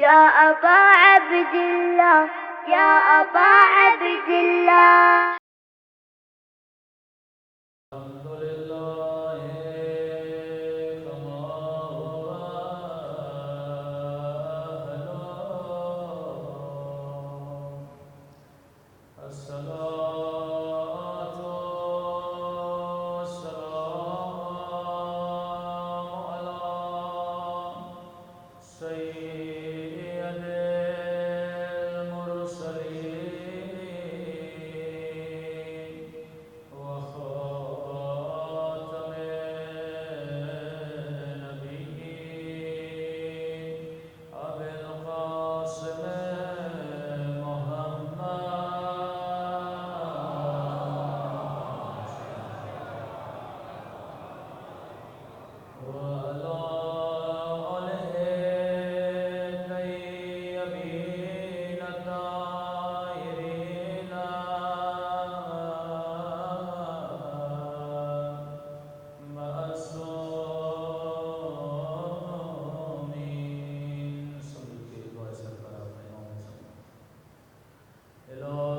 يا أبا عبد الله يا أبا عبد الله. الحمد لله كما هو أهله. الصلاة والسلام على سيد المرسلين وخاتم النبيين أبي القاسم وعلى آله الطيبين الطاهرين معصومين. سب کی دعا سرکار اپنے نام سے. الہی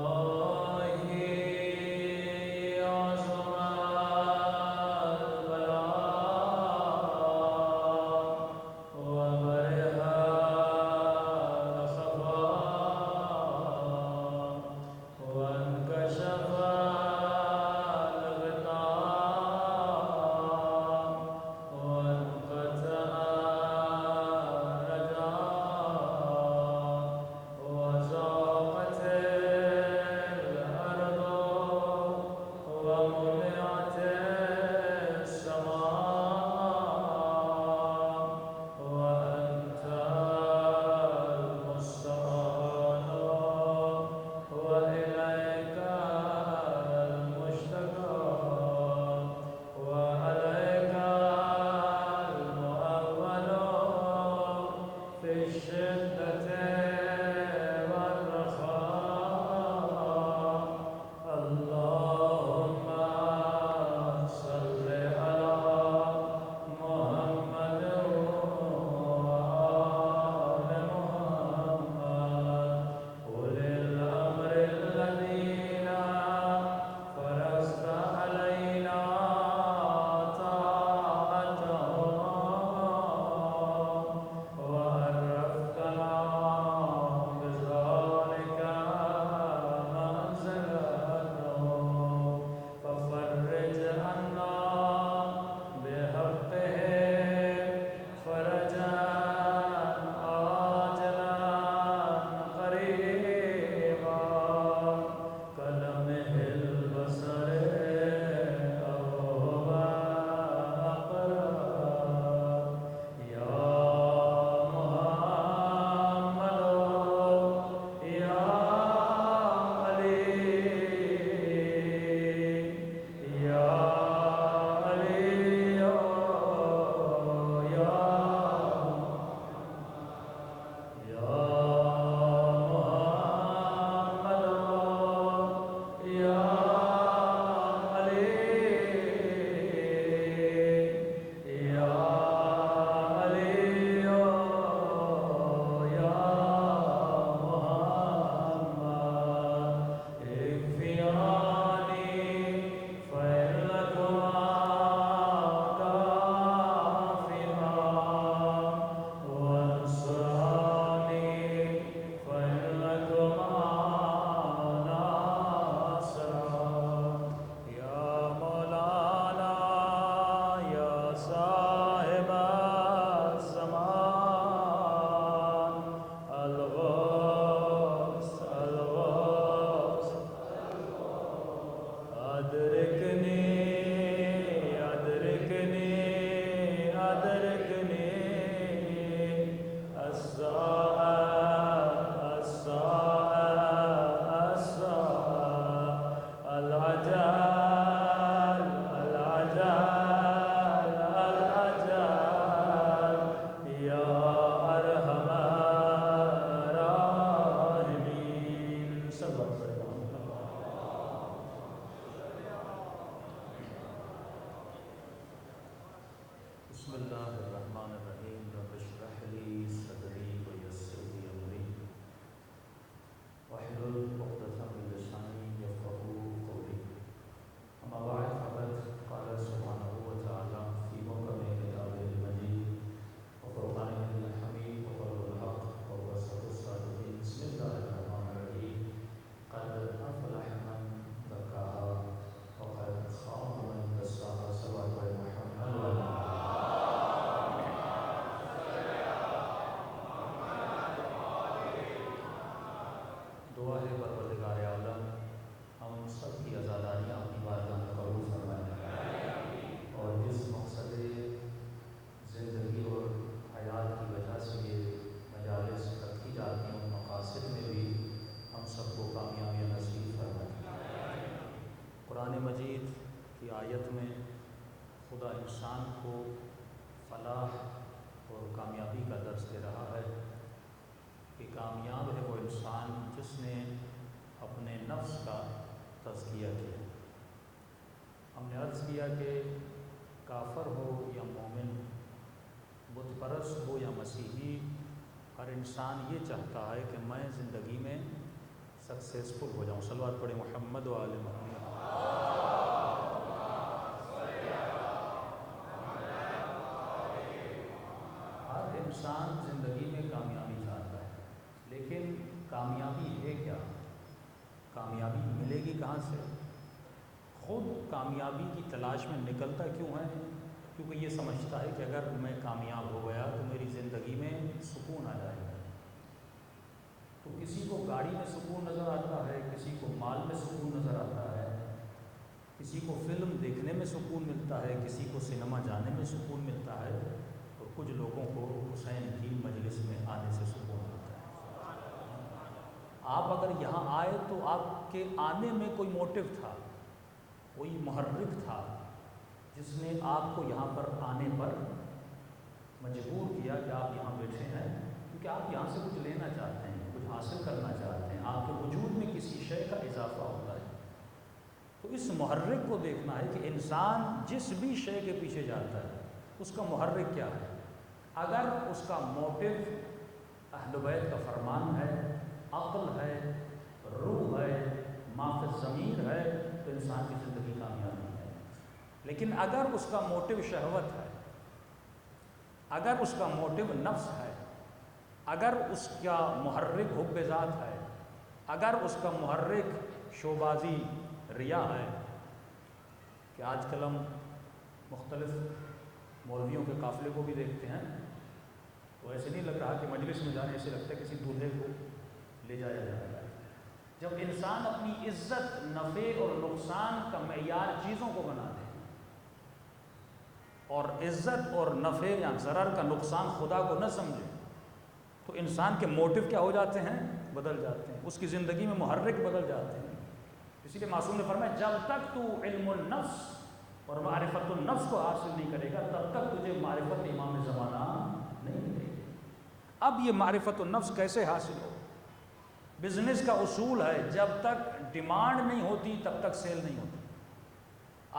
اعظم البلاء وبرها الخفاء وانكشف الغطاء وانقطع الرجاء وزاقت الأرض ومنعت السماء وأنت المستعان وإليك المشتكى وعليك المؤول في الشدة والرخاء. اللهم صل على محمد وآل محمد أولي الأمر الذين فرضت علينا طاعتهم وعرفتنا کامیاب ہے وہ انسان جس نے اپنے نفس کا تزکیہ کیا۔ ہم نے عرض کیا کہ کافر ہو یا مومن، بت پرست ہو یا مسیحی، ہر انسان یہ چاہتا ہے کہ میں زندگی میں سکسیزفل ہو جاؤں۔ صلوات پڑھیں محمد و آل محمد۔ ہر انسان زندگی میں کامیابی چاہتا ہے، لیکن کامیابی ہے کیا؟ کامیابی ملے گی کہاں سے؟ خود کامیابی کی تلاش میں نکلتا کیوں ہے؟ کیونکہ یہ سمجھتا ہے کہ اگر میں کامیاب ہو گیا تو میری زندگی میں سکون آ جائے گا۔ تو کسی کو گاڑی میں سکون نظر آتا ہے، کسی کو مال میں سکون نظر آتا ہے، کسی کو فلم دیکھنے میں سکون ملتا ہے، کسی کو سنیما جانے میں سکون ملتا ہے، اور کچھ لوگوں کو حسین کی مجلس میں آنے سے سکون ملتا ہے۔ آپ اگر یہاں آئے تو آپ کے آنے میں کوئی موٹیو تھا، کوئی محرک تھا جس نے آپ کو یہاں پر آنے پر مجبور کیا کہ آپ یہاں بیٹھے ہیں، کیونکہ آپ یہاں سے کچھ لینا چاہتے ہیں، کچھ حاصل کرنا چاہتے ہیں، آپ کے وجود میں کسی شے کا اضافہ ہوتا ہے۔ تو اس محرک کو دیکھنا ہے کہ انسان جس بھی شے کے پیچھے جاتا ہے اس کا محرک کیا ہے۔ اگر اس کا موٹیو اہل بیت کا فرمان ہے، عقل ہے، روح ہے، ما فی الضمیر ہے، تو انسان کی زندگی کامیاب ہے۔ لیکن اگر اس کا موٹیو شہوت ہے، اگر اس کا موٹیو نفس ہے، اگر اس کا محرک حب ذات ہے، اگر اس کا محرک شوبازی ریا ہے، کہ آج کل ہم مختلف مولویوں کے قافلے کو بھی دیکھتے ہیں تو ایسے نہیں لگ رہا کہ مجلس میں جانے، ایسے لگتا ہے کسی دولہے کو لے جایا جا رہا ہے۔ جب انسان اپنی عزت، نفع اور نقصان کا معیار چیزوں کو بنا دے اور عزت اور نفع یا ضرر کا نقصان خدا کو نہ سمجھے، تو انسان کے موٹیو کیا ہو جاتے ہیں؟ بدل جاتے ہیں، اس کی زندگی میں محرک بدل جاتے ہیں۔ اسی لیے معصوم نے فرمایا جب تک تو علم النفس اور معرفت النفس کو حاصل نہیں کرے گا تب تک تجھے معرفت امام زمانہ نہیں ملے گی۔ اب یہ معرفت النفس کیسے حاصل ہو؟ بزنس کا اصول ہے جب تک ڈیمانڈ نہیں ہوتی تب تک سیل نہیں ہوتی۔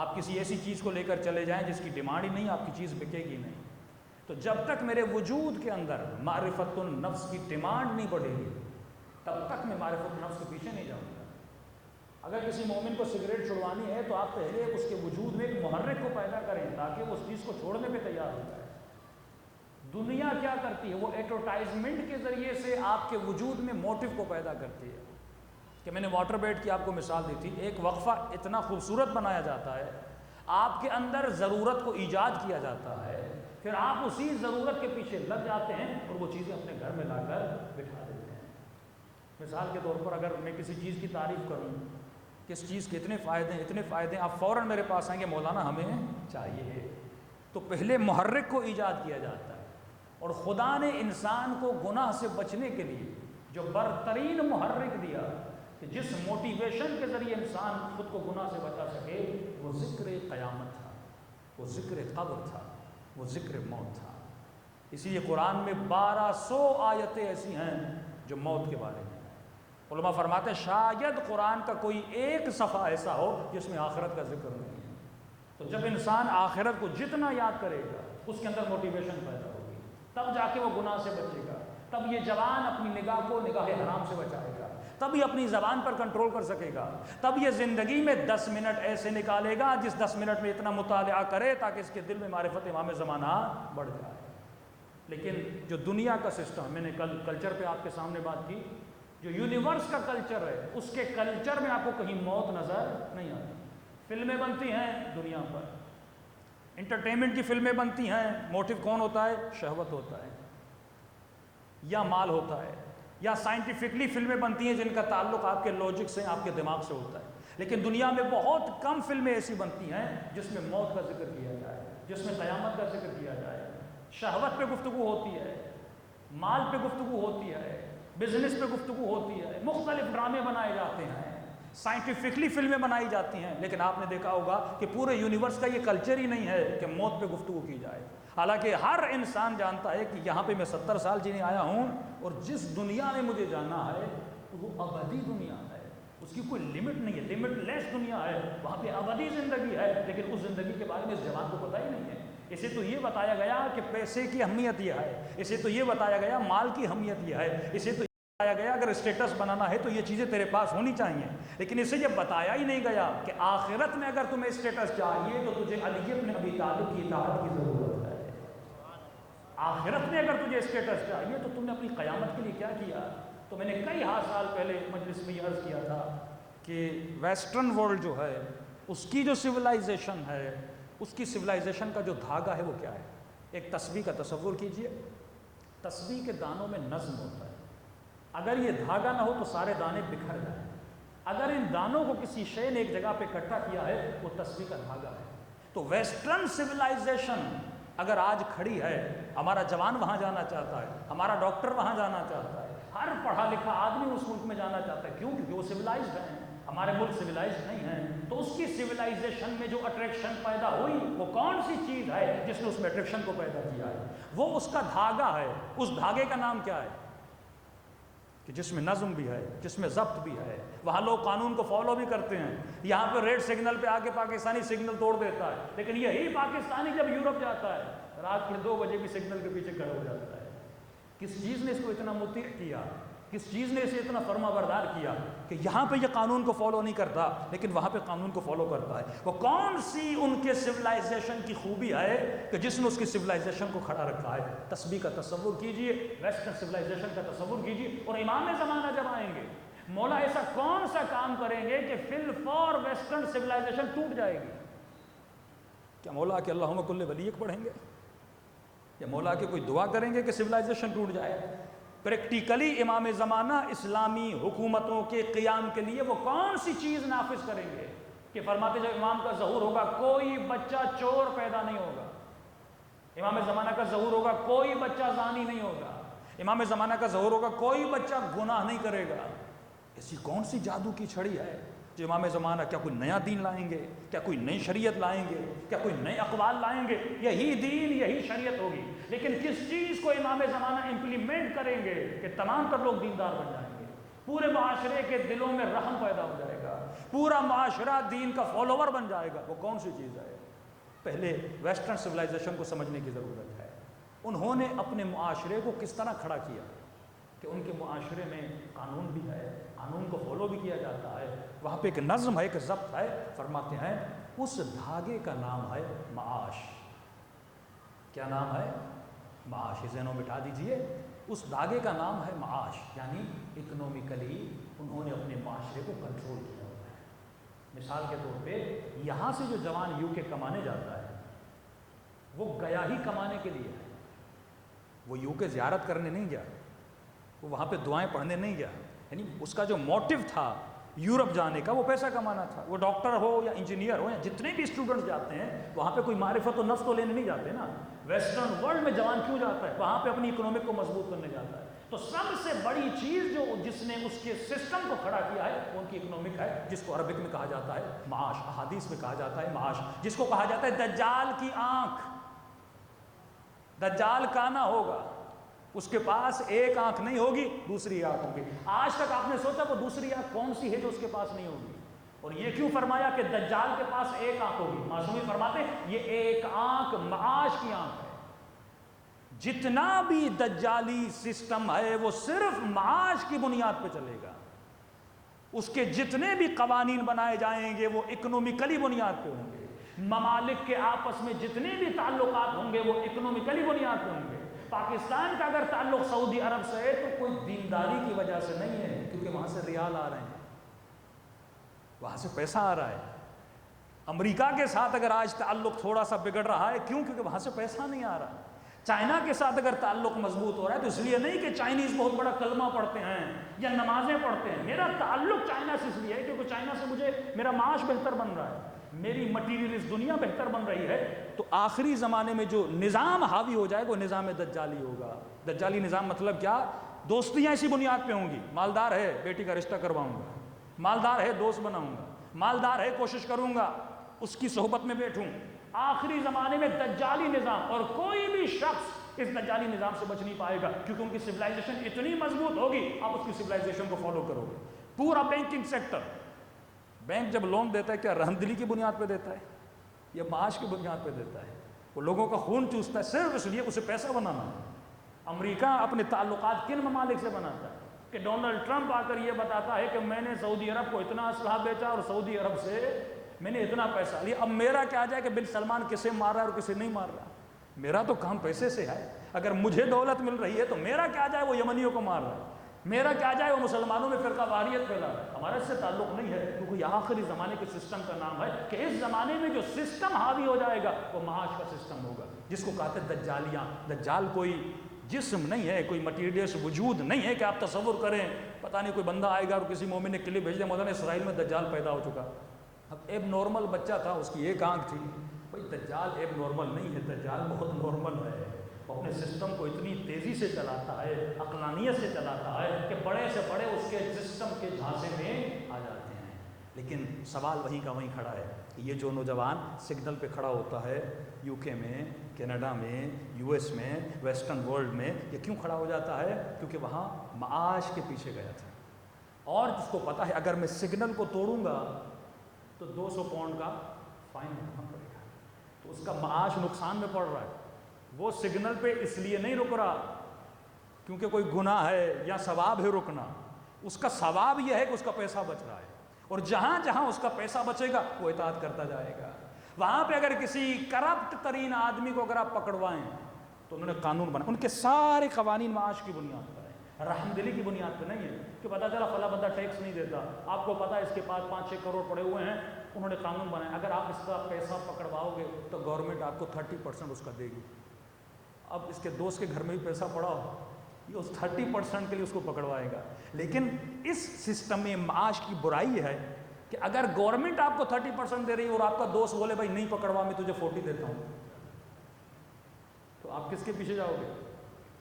آپ کسی ایسی چیز کو لے کر چلے جائیں جس کی ڈیمانڈ ہی نہیں، آپ کی چیز بکے گی نہیں۔ تو جب تک میرے وجود کے اندر معرفت النفس کی ڈیمانڈ نہیں بڑھے گی تب تک میں معرفت النفس کے پیچھے نہیں جاؤں گا۔ اگر کسی مومن کو سگریٹ چھڑوانی ہے تو آپ پہلے اس کے وجود میں ایک محرک کو پیدا کریں تاکہ وہ اس چیز کو چھوڑنے پہ تیار ہو جائے۔ دنیا کیا کرتی ہے؟ وہ ایڈورٹائزمنٹ کے ذریعے سے آپ کے وجود میں موٹیو کو پیدا کرتی ہے۔ کہ میں نے واٹر بیڈ کی آپ کو مثال دی تھی، ایک وقفہ اتنا خوبصورت بنایا جاتا ہے، آپ کے اندر ضرورت کو ایجاد کیا جاتا ہے، پھر آپ اسی ضرورت کے پیچھے لگ جاتے ہیں اور وہ چیزیں اپنے گھر میں لا کر بٹھا دیتے ہیں۔ مثال کے طور پر اگر میں کسی چیز کی تعریف کروں، کس چیز کے اتنے فائدے ہیں، آپ فوراً میرے پاس آئیں گے مولانا ہمیں چاہیے۔ تو پہلے محرک کو ایجاد کیا جاتا ہے، اور خدا نے انسان کو گناہ سے بچنے کے لیے جو برترین محرک دیا کہ جس موٹیویشن کے ذریعے انسان خود کو گناہ سے بچا سکے، وہ ذکر قیامت تھا، وہ ذکر قبر تھا، وہ ذکر موت تھا۔ اسی لیے قرآن میں 1200 آیتیں ایسی ہیں جو موت کے بارے میں۔ علماء فرماتے ہیں شاید قرآن کا کوئی ایک صفحہ ایسا ہو جس میں آخرت کا ذکر نہیں ہے۔ تو جب انسان آخرت کو جتنا یاد کرے گا اس کے اندر موٹیویشن پیدا ہوگی، تب جا کے وہ گناہ سے بچے گا، تب یہ جوان اپنی نگاہ کو نگاہ حرام سے بچائے گا، تب یہ اپنی زبان پر کنٹرول کر سکے گا، تب یہ زندگی میں 10 منٹ ایسے نکالے گا جس 10 منٹ میں اتنا مطالعہ کرے تاکہ اس کے دل میں معرفت امام زمانہ بڑھ جائے۔ لیکن جو دنیا کا سسٹم، میں نے کل کلچر پہ آپ کے سامنے بات کی، جو یونیورس کا کلچر ہے اس کے کلچر میں آپ کو کہیں موت نظر نہیں آتی۔ فلمیں بنتی ہیں دنیا پر، انٹرٹینمنٹ کی فلمیں بنتی ہیں، موٹیو کون ہوتا ہے؟ شہوت ہوتا ہے یا مال ہوتا ہے، یا سائنٹیفکلی فلمیں بنتی ہیں جن کا تعلق آپ کے لاجک سے، آپ کے دماغ سے ہوتا ہے۔ لیکن دنیا میں بہت کم فلمیں ایسی بنتی ہیں جس میں موت کا ذکر کیا جائے، جس میں قیامت کا ذکر کیا جائے۔ شہوت پہ گفتگو ہوتی ہے، مال پہ گفتگو ہوتی ہے، بزنس پہ گفتگو ہوتی ہے، مختلف ڈرامے بنائے جاتے ہیں، سائنٹیفکلی فلمیں بنائی جاتی ہیں، لیکن آپ نے دیکھا ہوگا کہ پورے یونیورس کا یہ کلچر ہی نہیں ہے کہ موت پہ گفتگو کی جائے۔ حالانکہ ہر انسان جانتا ہے کہ یہاں پہ میں 70 سال جینے آیا ہوں، اور جس دنیا میں مجھے جانا ہے وہ ابدی دنیا ہے، اس کی کوئی لمٹ نہیں ہے، لمٹ لیس دنیا ہے، وہاں پہ ابدی زندگی ہے، لیکن اس زندگی کے بارے میں اس جوان کو پتہ ہی نہیں ہے۔ اسے تو یہ بتایا گیا کہ پیسے کی اہمیت یہ ہے، اسے تو یہ بتایا گیا مال کی اہمیت یہ ہے، اسے تو بتایا گیا اگر اسٹیٹس بنانا ہے تو یہ چیزیں تیرے پاس ہونی چاہیے، لیکن اسے یہ بتایا ہی نہیں گیا کہ آخرت میں اگر تمہیں اسٹیٹس چاہیے تو تجھے علی بن ابی طالب کی اطاعت کی ضرورت ہے۔ آخرت میں اگر تجھے اسٹیٹس چاہیے تو تم نے اپنی قیامت کے لیے کیا کیا؟ تو میں نے کئی سال پہلے مجلس میں یہ عرض کیا تھا کہ ویسٹرن ورلڈ جو ہے اس کی جو سویلائزیشن ہے، اس کی سویلائزیشن کا جو دھاگا ہے وہ کیا ہے؟ ایک تسبیح کا تصور کیجئے، تسبیح کے دانوں میں نظم ہوتا ہے، اگر یہ دھاگا نہ ہو تو سارے دانے بکھر جائیں، اگر ان دانوں کو کسی شے نے ایک جگہ پہ اکٹھا کیا ہے وہ تسبیح کا دھاگا ہے۔ تو ویسٹرن سویلائزیشن اگر آج کھڑی ہے، ہمارا جوان وہاں جانا چاہتا ہے، ہمارا ڈاکٹر وہاں جانا چاہتا ہے، ہر پڑھا لکھا آدمی اس ملک میں جانا چاہتا ہے، کیوں؟ کیونکہ وہ سویلائزڈ ہیں، ہمارے ملک سویلائزڈ نہیں ہیں۔ تو اس کی سویلائزیشن میں جو اٹریکشن پیدا ہوئی وہ کون سی چیز ہے جس نے اس میں اٹریکشن کو پیدا کیا ہے؟ وہ اس کا دھاگا ہے۔ اس دھاگے کا نام کیا ہے؟ کہ جس میں نظم بھی ہے، جس میں ضبط بھی ہے، وہاں لوگ قانون کو فالو بھی کرتے ہیں۔ یہاں پہ ریڈ سگنل پہ آ کے پاکستانی سگنل توڑ دیتا ہے، لیکن یہی پاکستانی جب یورپ جاتا ہے رات کے 2 بجے بھی سگنل کے پیچھے کھڑا ہو جاتا ہے۔ کس چیز نے اس کو اتنا مطیع کیا؟ کس چیز نے اسے اتنا فرما بردار کیا کہ یہاں پہ یہ قانون کو فالو نہیں کرتا لیکن وہاں پہ قانون کو فالو کرتا ہے؟ وہ کون سی ان کے سویلائزیشن کی خوبی ہے کہ جس نے اس کی سویلائزیشن کو کھڑا رکھا ہے؟ تسبیح کا تصور کیجئے، ویسٹرن سویلائزیشن کا تصور کیجئے، اور امام زمانہ جب آئیں گے مولا ایسا کون سا کام کریں گے کہ فی الفور ویسٹرن سویلائزیشن ٹوٹ جائے گی؟ کیا مولا کہ اللہم کل ولیک پڑھیں گے، یا مولا کہ کوئی دعا کریں گے کہ سویلائزیشن ٹوٹ جائے؟ پریکٹیکلی امام زمانہ اسلامی حکومتوں کے قیام کے لیے وہ کون سی چیز نافذ کریں گے کہ فرماتے جب امام کا ظہور ہوگا کوئی بچہ چور پیدا نہیں ہوگا، امام زمانہ کا ظہور ہوگا کوئی بچہ زانی نہیں ہوگا، امام زمانہ کا ظہور ہوگا کوئی بچہ گناہ نہیں کرے گا؟ ایسی کون سی جادو کی چھڑی ہے جو امام زمانہ کیا کوئی نیا دین لائیں گے؟ کیا کوئی نئی شریعت لائیں گے؟ کیا کوئی نئے اقوال لائیں گے؟ یہی دین یہی شریعت ہوگی، لیکن کس چیز کو امام زمانہ امپلیمنٹ کریں گے کہ تمام تر لوگ دیندار بن جائیں گے، پورے معاشرے کے دلوں میں رحم پیدا ہو جائے گا، پورا معاشرہ دین کا فالوور بن جائے گا؟ وہ کون سی چیز ہے؟ پہلے ویسٹرن سویلائزیشن کو سمجھنے کی ضرورت ہے۔ انہوں نے اپنے معاشرے کو کس طرح کھڑا کیا کہ ان کے معاشرے میں قانون بھی ہے، قانون کو فالو بھی کیا جاتا ہے، وہاں پہ ایک نظم ہے، ایک ضبط ہے۔ فرماتے ہیں اس دھاگے کا نام ہے معاش۔ کیا نام ہے؟ معاش۔ ذہنوں میں بٹھا دیجئے، اس دھاگے کا نام ہے معاش، یعنی اکنومیکلی انہوں نے اپنے معاشرے کو کنٹرول کیا ہوا ہے۔ مثال کے طور پہ یہاں سے جو جوان یو کے کمانے جاتا ہے وہ گیا ہی کمانے کے لیے ہے، وہ یو کے زیارت کرنے نہیں گیا، وہ وہاں پہ دعائیں پڑھنے نہیں گیا، یعنی اس کا جو موٹیو تھا یورپ جانے کا وہ پیسہ کمانا تھا۔ وہ ڈاکٹر ہو یا انجینئر ہو یا جتنے بھی اسٹوڈنٹس جاتے ہیں وہاں پہ کوئی معرفت و نفس تو لینے نہیں جاتے نا۔ ویسٹرن ورلڈ میں جوان کیوں جاتا ہے؟ وہاں پہ اپنی اکنومک کو مضبوط کرنے جاتا ہے۔ تو سب سے بڑی چیز جو جس نے اس کے سسٹم کو کھڑا کیا ہے وہ ان کی اکنومک ہے، جس کو عربک میں کہا جاتا ہے معاش، احادیث میں کہا جاتا ہے معاش، جس کو کہا جاتا ہے دجال کی آنکھ۔ دجال کانا ہوگا، اس کے پاس ایک آنکھ نہیں ہوگی، دوسری آنکھ ہوگی۔ آج تک آپ نے سوچا وہ دوسری آنکھ کون سی ہے جو اس کے پاس نہیں ہوگی؟ اور یہ کیوں فرمایا کہ دجال کے پاس ایک آنکھ ہوگی؟ معصومی فرماتے یہ ایک آنکھ معاش کی آنکھ ہے۔ جتنا بھی دجالی سسٹم ہے وہ صرف معاش کی بنیاد پہ چلے گا، اس کے جتنے بھی قوانین بنائے جائیں گے وہ اکنومیکلی بنیاد پہ ہوں گے، ممالک کے آپس میں جتنے بھی تعلقات ہوں گے وہ اکنومیکلی بنیاد پہ ہوں گے۔ پاکستان کا اگر تعلق سعودی عرب سے ہے تو کوئی دینداری کی وجہ سے نہیں ہے، کیونکہ وہاں سے ریال آ رہے ہیں، وہاں سے پیسہ آ رہا ہے۔ امریکہ کے ساتھ اگر آج تعلق تھوڑا سا بگڑ رہا ہے، کیوں؟ کیونکہ وہاں سے پیسہ نہیں آ رہا۔ چائنا کے ساتھ اگر تعلق مضبوط ہو رہا ہے تو اس لیے نہیں کہ چائنیز بہت بڑا کلمہ پڑھتے ہیں یا نمازیں پڑھتے ہیں، میرا تعلق چائنا سے اس لیے ہے کیونکہ چائنا سے مجھے میرا معاش بہتر بن رہا ہے، میری مٹیریلسٹ دنیا بہتر بن رہی ہے۔ تو آخری زمانے میں جو نظام حاوی ہو جائے گا وہ نظام دجالی ہوگا۔ دجالی نظام مطلب کیا؟ دوستیاں اسی بنیاد پہ ہوں گی، مالدار ہے بیٹی کا رشتہ کرواؤں گا، مالدار ہے دوست بناؤں گا، مالدار ہے کوشش کروں گا اس کی صحبت میں بیٹھوں۔ آخری زمانے میں دجالی نظام، اور کوئی بھی شخص اس دجالی نظام سے بچ نہیں پائے گا، کیونکہ ان کی سویلائزیشن اتنی مضبوط ہوگی، آپ اس کی سویلائزیشن کو فالو کرو گے۔ پورا بینکنگ سیکٹر، بینک جب لون دیتا ہے کیا رحمدلی کی بنیاد پہ دیتا ہے یا معاش کی بنیاد پہ دیتا ہے؟ وہ لوگوں کا خون چوستا ہے صرف اس لیے اسے پیسہ بنانا ہے۔ امریکہ اپنے تعلقات کن ممالک سے بناتا ہے کہ ڈونلڈ ٹرمپ آ کر یہ بتاتا ہے کہ میں نے سعودی عرب کو اتنا اسلحہ بیچا اور سعودی عرب سے میں نے اتنا پیسہ لیا، اب میرا کیا جائے کہ بن سلمان کسے مار رہا ہے اور کسے نہیں مار رہا، میرا تو کام پیسے سے ہے۔ اگر مجھے دولت مل رہی ہے تو میرا کیا جائے وہ یمنیوں کو مار رہا ہے، میرا کیا جائے وہ مسلمانوں میں فرقہ واریت پھیلا رہا ہے، ہمارا اس سے تعلق نہیں ہے، کیونکہ یہ آخری زمانے کے سسٹم کا نام ہے کہ اس زمانے میں جو سسٹم حاوی ہو جائے گا وہ معاش کا سسٹم ہوگا، جس کو کہتے ہیں دجالیاں۔ دجال کوئی جسم نہیں ہے، کوئی مٹیریلس وجود نہیں ہے کہ آپ تصور کریں پتہ نہیں کوئی بندہ آئے گا اور کسی مومن نے کلپ بھیج دیا مولانا اسرائیل میں دجال پیدا ہو چکا۔ اب ایب نارمل بچہ تھا، اس کی ایک آنکھ تھی، بھائی دجال ایب نارمل نہیں ہے، دجال بہت نارمل ہے، وہ اپنے سسٹم کو اتنی تیزی سے چلاتا ہے، عقلانیت سے چلاتا ہے کہ بڑے سے بڑے اس کے سسٹم کے جھانسے میں آ جاتے ہیں۔ لیکن سوال وہیں کا وہیں کھڑا ہے کہ یہ جو نوجوان سگنل پہ کھڑا ہوتا ہے یو کے میں، کینیڈا میں، یو ایس میں، ویسٹرن ورلڈ میں، یہ کیوں کھڑا ہو جاتا ہے؟ کیونکہ وہاں معاش کے پیچھے گیا تھا، اور جس کو پتا ہے اگر میں سگنل کو توڑوں گا تو 200 پاؤنڈ کا فائن بھرنا پڑے گا، تو اس کا معاش نقصان میں پڑ رہا ہے۔ وہ سگنل پہ اس لیے نہیں رک رہا کیونکہ کوئی گناہ ہے یا ثواب ہے رکنا، اس کا ثواب یہ ہے کہ اس کا پیسہ بچ رہا ہے، اور جہاں جہاں اس کا پیسہ بچے گا وہ اطاعت کرتا جائے گا۔ وہاں پہ اگر کسی کرپٹ ترین آدمی کو اگر آپ پکڑوائیں تو انہوں نے قانون بنا، ان کے سارے قوانین معاش کی بنیاد پر ہیں، رحم دلی کی بنیاد پہ نہیں ہے کہ پتہ چلا فلاں بندہ ٹیکس نہیں دیتا، آپ کو پتہ ہے اس کے پاس 5-6 کروڑ پڑے ہوئے ہیں، انہوں نے قانون بنایا اگر آپ اس کا پیسہ پکڑواؤ گے تو گورنمنٹ آپ کو 30% اس کا دے گی۔ اب اس کے دوست کے گھر میں بھی پیسہ پڑا ہو، یہ اس 30% کے لیے اس کو پکڑوائے گا۔ لیکن اس سسٹم میں معاش کی برائی ہے کہ اگر گورنمنٹ آپ کو 30% دے رہی ہے اور آپ کا دوست بولے بھائی نہیں پکڑوا میں تجھے 40 دیتا ہوں، تو آپ کس کے پیچھے جاؤ گے؟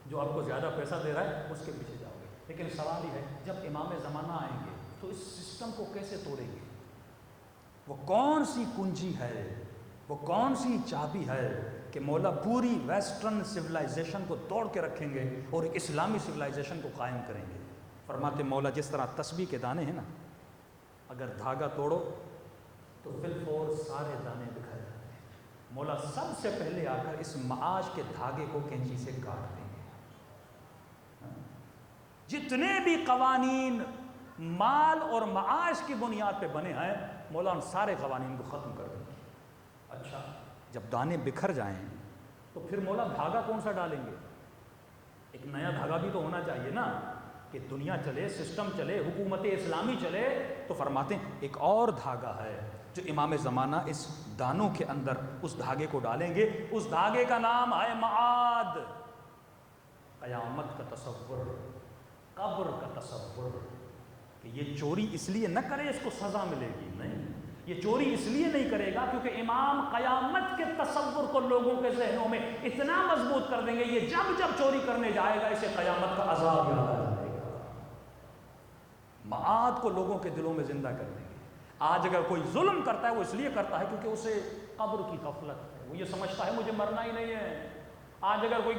جو آپ کو زیادہ پیسہ دے رہا ہے اس کے پیچھے جاؤ گے۔ لیکن سوال یہ ہے جب امام زمانہ آئیں گے تو اس سسٹم کو کیسے توڑیں گے؟ وہ کون سی کنجی ہے، وہ کون سی چابی ہے کہ مولا پوری ویسٹرن سویلائزیشن کو توڑ کے رکھیں گے اور اسلامی سویلائزیشن کو قائم کریں گے؟ فرماتے مولا جس طرح تسبیح کے دانے ہیں نا، اگر دھاگا توڑو تو فی الفور سارے دانے بکھر جاتے ہیں، مولا سب سے پہلے آ کر اس معاش کے دھاگے کو کینچی سے کاٹ دیں گے۔ جتنے بھی قوانین مال اور معاش کی بنیاد پہ بنے ہیں مولا ان سارے قوانین کو ختم کر دیں گے۔ اچھا جب دانے بکھر جائیں تو پھر مولا دھاگا کون سا ڈالیں گے؟ ایک نیا دھاگا بھی تو ہونا چاہیے نا کہ دنیا چلے، سسٹم چلے، حکومت اسلامی چلے۔ تو فرماتے ہیں ایک اور دھاگا ہے جو امام زمانہ اس دانوں کے اندر اس دھاگے کو ڈالیں گے، اس دھاگے کا نام ہے معاد، قیامت کا تصور، قبر کا تصور، کہ یہ چوری اس لیے نہ کرے اس کو سزا ملے گی، نہیں، یہ چوری اس لیے نہیں کرے گا کیونکہ امام قیامت کے تصور کو لوگوں کے ذہنوں میں اتنا مضبوط کر دیں گے، یہ جب جب چوری کرنے جائے گا اسے قیامت کا عذاب یاد آ جائے گا۔ معاد کو لوگوں کے دلوں میں زندہ کر دیں گے۔ آج اگر کوئی ظلم کرتا ہے وہ اس لیے کرتا ہے کیونکہ اسے قبر کی غفلت ہے، وہ یہ سمجھتا ہے مجھے مرنا ہی نہیں ہے۔ آج اگر کوئی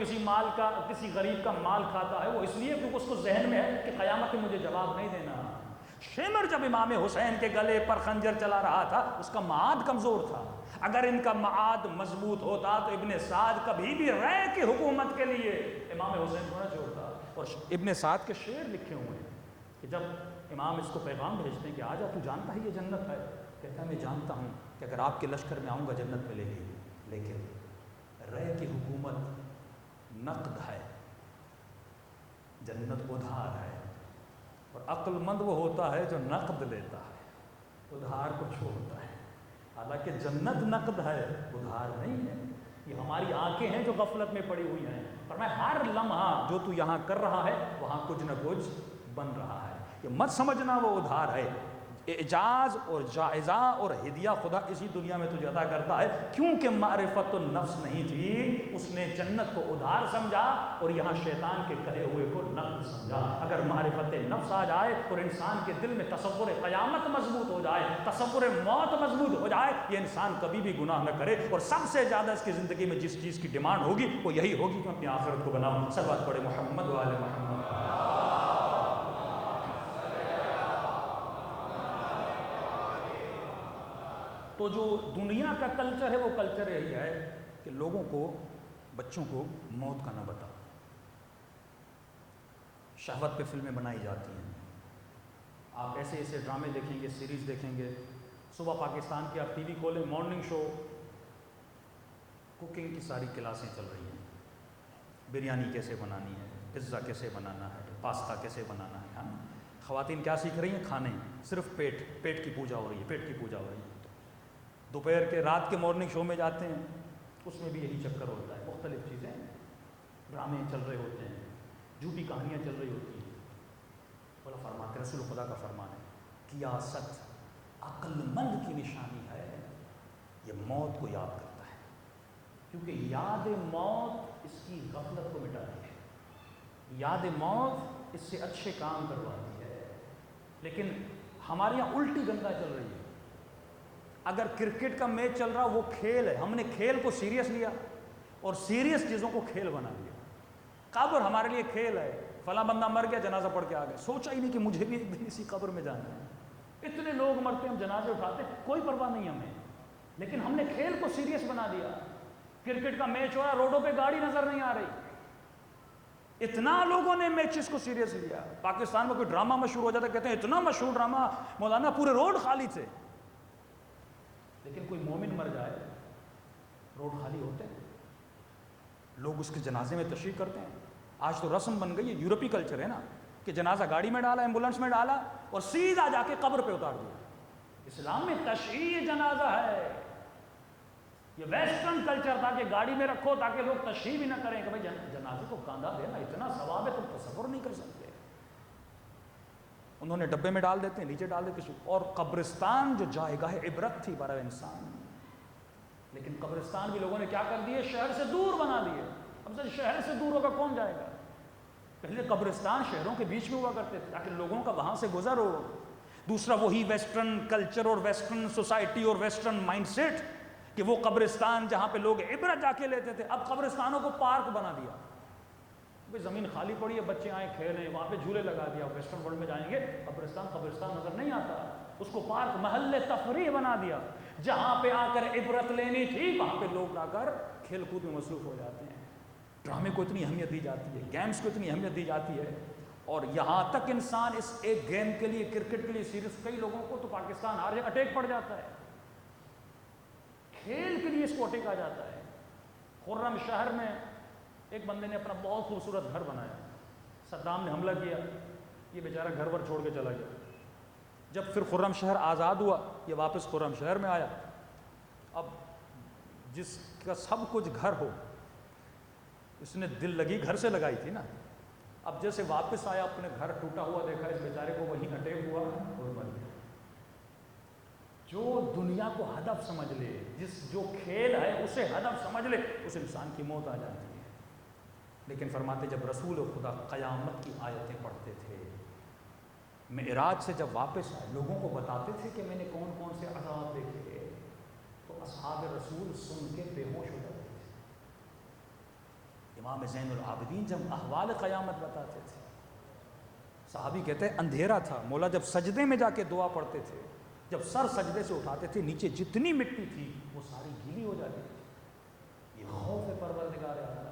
کسی غریب کا مال کھاتا ہے وہ اس لیے کیونکہ اس کو ذہن میں ہے کہ قیامت میں مجھے جواب نہیں دینا۔ شمر جب امام حسین کے گلے پر خنجر چلا رہا تھا اس کا معاد کمزور تھا، اگر ان کا معاد مضبوط ہوتا تو ابن سعد کبھی بھی رے کی حکومت کے لیے امام حسین کو نہ چھوڑتا۔ اور ابن سعد کے شعر لکھے ہوئے ہیں کہ جب امام اس کو پیغام بھیجتے ہیں کہ آجا تو جانتا ہے یہ جنت ہے، کہتا ہے میں جانتا ہوں کہ اگر آپ کے لشکر میں آؤں گا جنت ملے گی، لیکن رے کی حکومت نقد ہے، جنت ادھار ہے، اور عقل مند وہ ہوتا ہے جو نقد لیتا ہے، ادھار کو چھوڑتا ہے۔ حالانکہ جنت نقد ہے، ادھار نہیں ہے۔ یہ ہماری آنکھیں ہیں جو غفلت میں پڑی ہوئی ہیں، پر میں ہر لمحہ جو تو یہاں کر رہا ہے وہاں کچھ نہ کچھ بن رہا ہے، یہ مت سمجھنا وہ ادھار ہے۔ اعجاز اور جائزہ اور ہدیہ خدا اسی دنیا میں تجھے عطا کرتا ہے، کیونکہ معرفت النفس نہیں تھی، اس نے جنت کو ادھار سمجھا اور یہاں شیطان کے کہے ہوئے کو نقد سمجھا۔ اگر معرفت نفس آ جائے اور انسان کے دل میں تصور قیامت مضبوط ہو جائے، تصور موت مضبوط ہو جائے، یہ انسان کبھی بھی گناہ نہ کرے، اور سب سے زیادہ اس کی زندگی میں جس چیز کی ڈیمانڈ ہوگی وہ یہی ہوگی کہ اپنی آخرت کو بناؤں۔ صلوات پڑھے محمد و آل محمد۔ تو جو دنیا کا کلچر ہے وہ کلچر یہی ہے کہ لوگوں کو، بچوں کو موت کا نہ بتاؤ۔ شہوت پہ فلمیں بنائی جاتی ہیں، آپ ایسے ایسے ڈرامے دیکھیں گے، سیریز دیکھیں گے۔ صبح پاکستان کی آپ ٹی وی کھولیں، مارننگ شو، کوکنگ کی ساری کلاسیں چل رہی ہیں، بریانی کیسے بنانی ہے، پزا کیسے بنانا ہے، پاستا کیسے بنانا ہے۔ ہاں، خواتین کیا سیکھ رہی ہیں؟ کھانے، صرف پیٹ کی پوجا ہو رہی ہے، پیٹ کی پوجا ہو رہی ہے۔ دوپہر کے رات کے مارننگ شو میں جاتے ہیں، اس میں بھی یہی چکر ہوتا ہے، مختلف چیزیں، ڈرامے چل رہے ہوتے ہیں، جھوٹی کہانیاں چل رہی ہوتی ہیں۔ بولا فرماتے ہیں، رسول خدا کا فرمان ہے، کیاست عقل مند کی نشانی ہے، یہ موت کو یاد کرتا ہے، کیونکہ یاد موت اس کی غفلت کو مٹاتی ہے، یاد موت اس سے اچھے کام کرواتی ہے۔ لیکن ہمارے یہاں الٹی گنگا چل رہی ہے۔ اگر کرکٹ کا میچ چل رہا وہ کھیل ہے، ہم نے کھیل کو سیریس لیا اور سیریس چیزوں کو کھیل بنا لیا۔ قبر ہمارے لیے کھیل ہے، فلاں بندہ مر گیا، جنازہ پڑھ کے آ گئے، سوچا ہی نہیں کہ مجھے بھی ایک دن اسی قبر میں جانا ہے۔ اتنے لوگ مرتے ہیں، ہم جنازے اٹھاتے ہیں، کوئی پرواہ نہیں ہمیں، لیکن ہم نے کھیل کو سیریس بنا دیا۔ کرکٹ کا میچ ہو رہا، روڈوں پہ گاڑی نظر نہیں آ رہی، اتنا لوگوں نے میچز کو سیریس لیا۔ پاکستان میں کوئی ڈرامہ مشہور ہو جاتا ہے، کہتے ہیں اتنا مشہور ڈرامہ، مولانا پورے روڈ خالی تھے۔ لیکن کوئی مومن مر جائے، روڈ خالی ہوتے ہیں، لوگ اس کے جنازے میں تشریف کرتے ہیں۔ آج تو رسم بن گئی ہے، یورپی کلچر ہے نا، کہ جنازہ گاڑی میں ڈالا، ایمبولنس میں ڈالا اور سیدھا جا کے قبر پہ اتار دیا۔ اسلام میں تشییع جنازہ ہے، یہ ویسٹرن کلچر تھا کہ گاڑی میں رکھو تاکہ لوگ تشییع بھی نہ کریں کہ بھائی جنازے کو کاندھا دینا اتنا ثواب ہے، تم تصور نہیں کر سکتے۔ انہوں نے ڈبے میں ڈال دیتے ہیں، نیچے ڈال دیتے ہیں، اور قبرستان جو جائے گاہ عبرت تھی برائے انسان، لیکن قبرستان بھی لوگوں نے کیا کر دیے، شہر سے دور بنا دیے۔ اب سے شہر سے دور ہوگا کون جائے گا؟ پہلے قبرستان شہروں کے بیچ میں ہوا کرتے تھے تاکہ لوگوں کا وہاں سے گزر ہو۔ دوسرا وہی ویسٹرن کلچر اور ویسٹرن سوسائٹی اور ویسٹرن مائنڈ سیٹ کہ وہ قبرستان جہاں پہ لوگ عبرت جا کے لیتے تھے، اب قبرستانوں کو پارک بنا دیا۔ زمین خالی پڑی ہے، بچے آئیں کھیلیں، وہاں پہ جھولے لگا دیا۔ ویسٹرن ورلڈ میں جائیں گے، قبرستان نظر نہیں آتا، اس کو پارک، محل تفریح بنا دیا۔ جہاں پہ آ کر عبرت لینی تھی وہاں پہ لوگ آ کر کھیل کود میں مصروف ہو جاتے ہیں۔ ڈرامے کو اتنی اہمیت دی جاتی ہے، گیمز کو اتنی اہمیت دی جاتی ہے، اور یہاں تک انسان اس ایک گیم کے لیے، کرکٹ کے لیے سیریس، کئی لوگوں کو تو پاکستان ہار جائے اٹیک پڑ جاتا ہے، کھیل کے لیے اس کو اٹیک آ جاتا ہے۔ خرم شہر میں ایک بندے نے اپنا بہت خوبصورت گھر بنایا، صدام نے حملہ کیا، یہ بیچارہ گھر ور چھوڑ کے چلا گیا۔ جب پھر خرم شہر آزاد ہوا، یہ واپس خرم شہر میں آیا۔ اب جس کا سب کچھ گھر ہو، اس نے دل لگی گھر سے لگائی تھی نا، اب جیسے واپس آیا، اپنے گھر ٹوٹا ہوا دیکھا، اس بیچارے کو وہیں اٹیک ہوا اور مر گیا۔ جو دنیا کو ہدف سمجھ لے، جو کھیل ہے اسے ہدف سمجھ لے، اس انسان کی موت آ جاتی ہے۔ لیکن فرماتے جب رسول خدا قیامت کی آیتیں پڑھتے تھے، معراج سے جب واپس آئے، لوگوں کو بتاتے تھے کہ میں نے کون کون سے عذاب دیکھے، تو اصحاب رسول سن کے بے ہوش ہو جاتے تھے۔ امام زین العابدین جب احوال قیامت بتاتے تھے، صحابی کہتے ہیں اندھیرا تھا، مولا جب سجدے میں جا کے دعا پڑھتے تھے، جب سر سجدے سے اٹھاتے تھے، نیچے جتنی مٹی تھی وہ ساری گیلی ہو جاتی تھی۔ یہ خوف پروردگار اعلیٰ،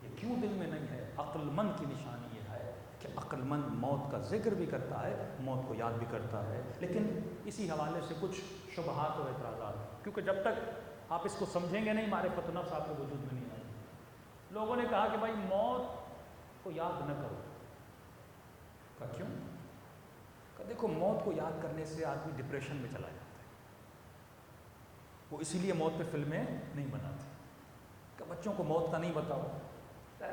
یہ کیوں دل میں نہیں ہے؟ عقل مند کی نشانی یہ ہے کہ عقل مند موت کا ذکر بھی کرتا ہے، موت کو یاد بھی کرتا ہے۔ لیکن اسی حوالے سے کچھ شبہات اور اعتراضات، کیونکہ جب تک آپ اس کو سمجھیں گے نہیں، معرفت نفس آپ کے وجود میں نہیں آئے گی۔ لوگوں نے کہا کہ بھائی موت کو یاد نہ کرو، کہا کیوں؟ کہ دیکھو موت کو یاد کرنے سے آدمی ڈپریشن میں چلا جاتا ہے، وہ اسی لیے موت پہ فلمیں نہیں بناتے کہ بچوں کو موت کا نہیں بتاؤ،